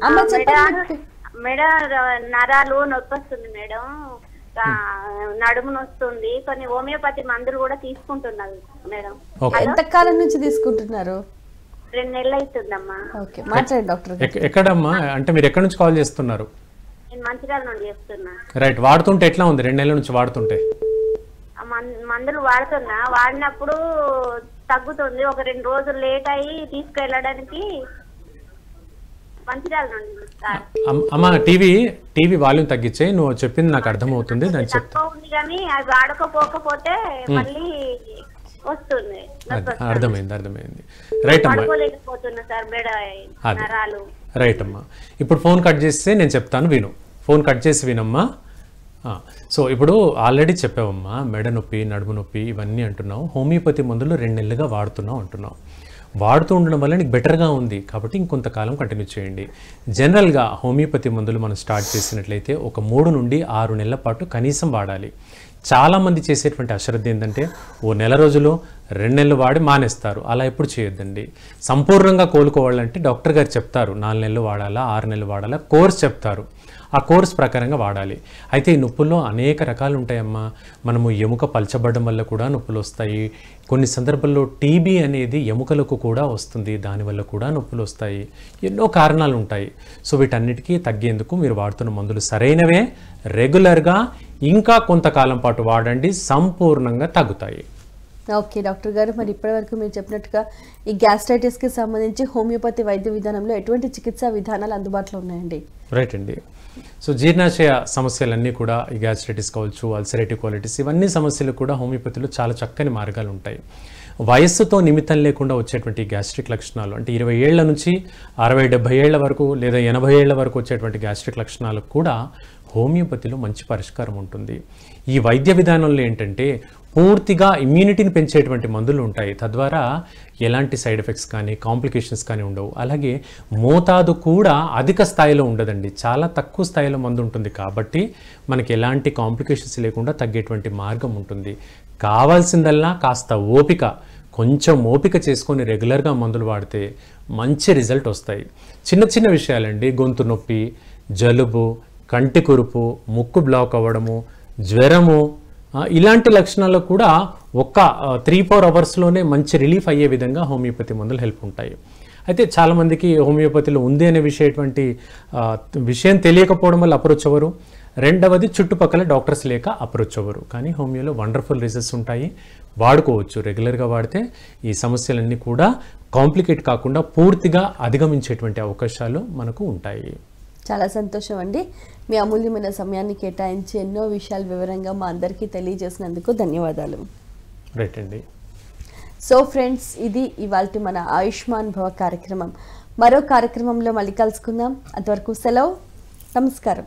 Speaker 1: అమ్మ చెప్పండి.
Speaker 8: మెడ నరాలు నొప్పి వస్తుంది మేడం, నడుము నొస్తుంది. కొన్ని హోమియోపతి మందులు కూడా తీసుకుంటున్నారు మేడం.
Speaker 1: ఎంత కాలం నుంచి తీసుకుంటున్నారు?
Speaker 8: 2 నెలలు అవుతుందమ్మా.
Speaker 1: ఓకే, మాట్లాడండి డాక్టర్ గారు.
Speaker 2: ఎక్కడమ్మా? అంటే మీరు ఎక్కడి నుంచి కాల్ చేస్తున్నారు?
Speaker 8: నేను మంచిర్యాల నుండి చేస్తున్నా.
Speaker 2: రైట్. వాడుతుంటే ఎట్లా ఉంది 2 నెలల నుంచి వాడుతుంటే?
Speaker 8: మందులు వాడుతున్నా, వాడినప్పుడు తగ్గుతుంది. ఒక 2 రోజులు లేట్ అయ్యి తీసుకెళ్ళడానికి మంచిర్యాల నుండి.
Speaker 2: అమ్మా, టీవీ వాల్యూమ్ తగ్గించే, నువ్వు చెప్పింది నాకు అర్థమవుతుంది, దాన్ని చెప్తా.
Speaker 8: ఉంది కానీ అది వాడకపోతే మళ్ళీ వస్తుంది.
Speaker 2: అర్థమైంది. రైట్ అమ్మా. రైట్ అమ్మా. ఇప్పుడు ఫోన్ కట్ చేస్తే నేను చెప్తాను, విను. ఫోన్ కట్ చేసి వినమ్మా. సో ఇప్పుడు ఆల్రెడీ చెప్పావమ్మా, మెడ నొప్పి, నడుము నొప్పి ఇవన్నీ అంటున్నావు. హోమియోపతి మందులు 2 నెలలుగా వాడుతున్నావు అంటున్నావు. వాడుతూ ఉండడం వల్ల నీకు బెటర్గా ఉంది కాబట్టి ఇంకొంతకాలం కంటిన్యూ చేయండి. జనరల్గా హోమియోపతి మందులు మనం స్టార్ట్ చేసినట్లయితే ఒక 3 నుండి 6 నెలల పాటు కనీసం వాడాలి. చాలామంది చేసేటువంటి అశ్రద్ధ ఏంటంటే ఓ నెల రోజులు 2 నెలలు వాడి మానేస్తారు. అలా ఎప్పుడు చేయొద్దండి. సంపూర్ణంగా కోలుకోవాలంటే డాక్టర్ గారు చెప్తారు 4 నెలలు వాడాలా, 6 నెలలు వాడాలా, కోర్స్ చెప్తారు. ఆ కోర్స్ ప్రకారంగా వాడాలి. అయితే ఈ నొప్పుల్లో అనేక రకాలు ఉంటాయమ్మా. మనము ఎముక పలచబడడం వల్ల కూడా నొప్పులు వస్తాయి. కొన్ని సందర్భాల్లో టీబీ అనేది ఎముకలకు కూడా వస్తుంది, దానివల్ల కూడా నొప్పులు వస్తాయి. ఎన్నో కారణాలు ఉంటాయి. సో వీటన్నిటికీ తగ్గేందుకు మీరు వాడుతున్న మందులు సరైనవే, రెగ్యులర్గా ఇంకా కొంతకాలం పాటు వాడండి, సంపూర్ణంగా తగ్గుతాయి.
Speaker 1: ఓకే డాక్టర్ గారు, మరి ఇప్పటివరకు మీరు చెప్పినట్టుగా ఈ గ్యాస్ట్రైటిస్కి సంబంధించి హోమియోపతి వైద్య విధానంలో ఎటువంటి చికిత్సా విధానాలు అందుబాటులో ఉన్నాయండి?
Speaker 2: రైట్ అండి. సో జీర్ణాశయ సమస్యలన్నీ కూడా, ఈ గ్యాస్ట్రైటిస్ కావచ్చు, అల్సరేటివ్ కోలైటిస్, ఇవన్నీ సమస్యలు కూడా హోమియోపతిలో చాలా చక్కని మార్గాలు ఉంటాయి. వయస్సుతో నిమిత్తం లేకుండా వచ్చేటువంటి గ్యాస్ట్రిక్ లక్షణాలు, అంటే 20 ఏళ్ల నుంచి 60-70 ఏళ్ల వరకు లేదా 80 ఏళ్ల వరకు వచ్చేటువంటి గ్యాస్ట్రిక్ లక్షణాలకు కూడా హోమియోపతిలో మంచి పరిష్కారం ఉంటుంది. ఈ వైద్య విధానంలో ఏంటంటే పూర్తిగా ఇమ్యూనిటీని పెంచేటువంటి మందులు ఉంటాయి. తద్వారా ఎలాంటి సైడ్ ఎఫెక్ట్స్ కానీ కాంప్లికేషన్స్ కానీ ఉండవు. అలాగే మోతాదు కూడా అధిక స్థాయిలో ఉండదండి, చాలా తక్కువ స్థాయిలో మందు ఉంటుంది. కాబట్టి మనకి ఎలాంటి కాంప్లికేషన్స్ లేకుండా తగ్గేటువంటి మార్గం ఉంటుంది. కావాల్సిందల్లా కాస్త ఓపిక, కొంచెం ఓపిక చేసుకొని రెగ్యులర్గా మందులు వాడితే మంచి రిజల్ట్ వస్తాయి. చిన్న చిన్న విషయాలండి, గొంతు నొప్పి, జలుబు, కంటి కురుపు, ముక్కు బ్లాక్ అవ్వడము, జ్వరము, ఇలాంటి లక్షణాలు కూడా ఒక్క 3-4 అవర్స్లోనే మంచి రిలీఫ్ అయ్యే విధంగా హోమియోపతి మందులు హెల్ప్ ఉంటాయి. అయితే చాలామందికి హోమియోపతిలో ఉంది అనే విషయం తెలియకపోవడం వల్ల అప్రోచ్ అవ్వరు. రెండవది చుట్టుపక్కల డాక్టర్స్ లేక అప్రోచ్ అవ్వరు. కానీ హోమియోలో వండర్ఫుల్ రిజల్ట్స్ ఉంటాయి, వాడుకోవచ్చు. రెగ్యులర్గా వాడితే ఈ సమస్యలన్నీ కూడా కాంప్లికేట్ కాకుండా పూర్తిగా అధిగమించేటువంటి అవకాశాలు మనకు ఉంటాయి.
Speaker 1: చాలా సంతోషం అండి. మీ అమూల్యమైన సమయాన్ని కేటాయించి ఎన్నో విషయాలు వివరంగా మా అందరికీ తెలియజేసినందుకు ధన్యవాదాలు.
Speaker 2: రైట్ అండి.
Speaker 1: సో ఫ్రెండ్స్, ఇది ఇవాల్టి మన ఆయుష్మాన్ భవ కార్యక్రమం. మరో కార్యక్రమంలో మళ్ళీ కలుసుకుందాం. అంతవరకు సెలవు. నమస్కారం.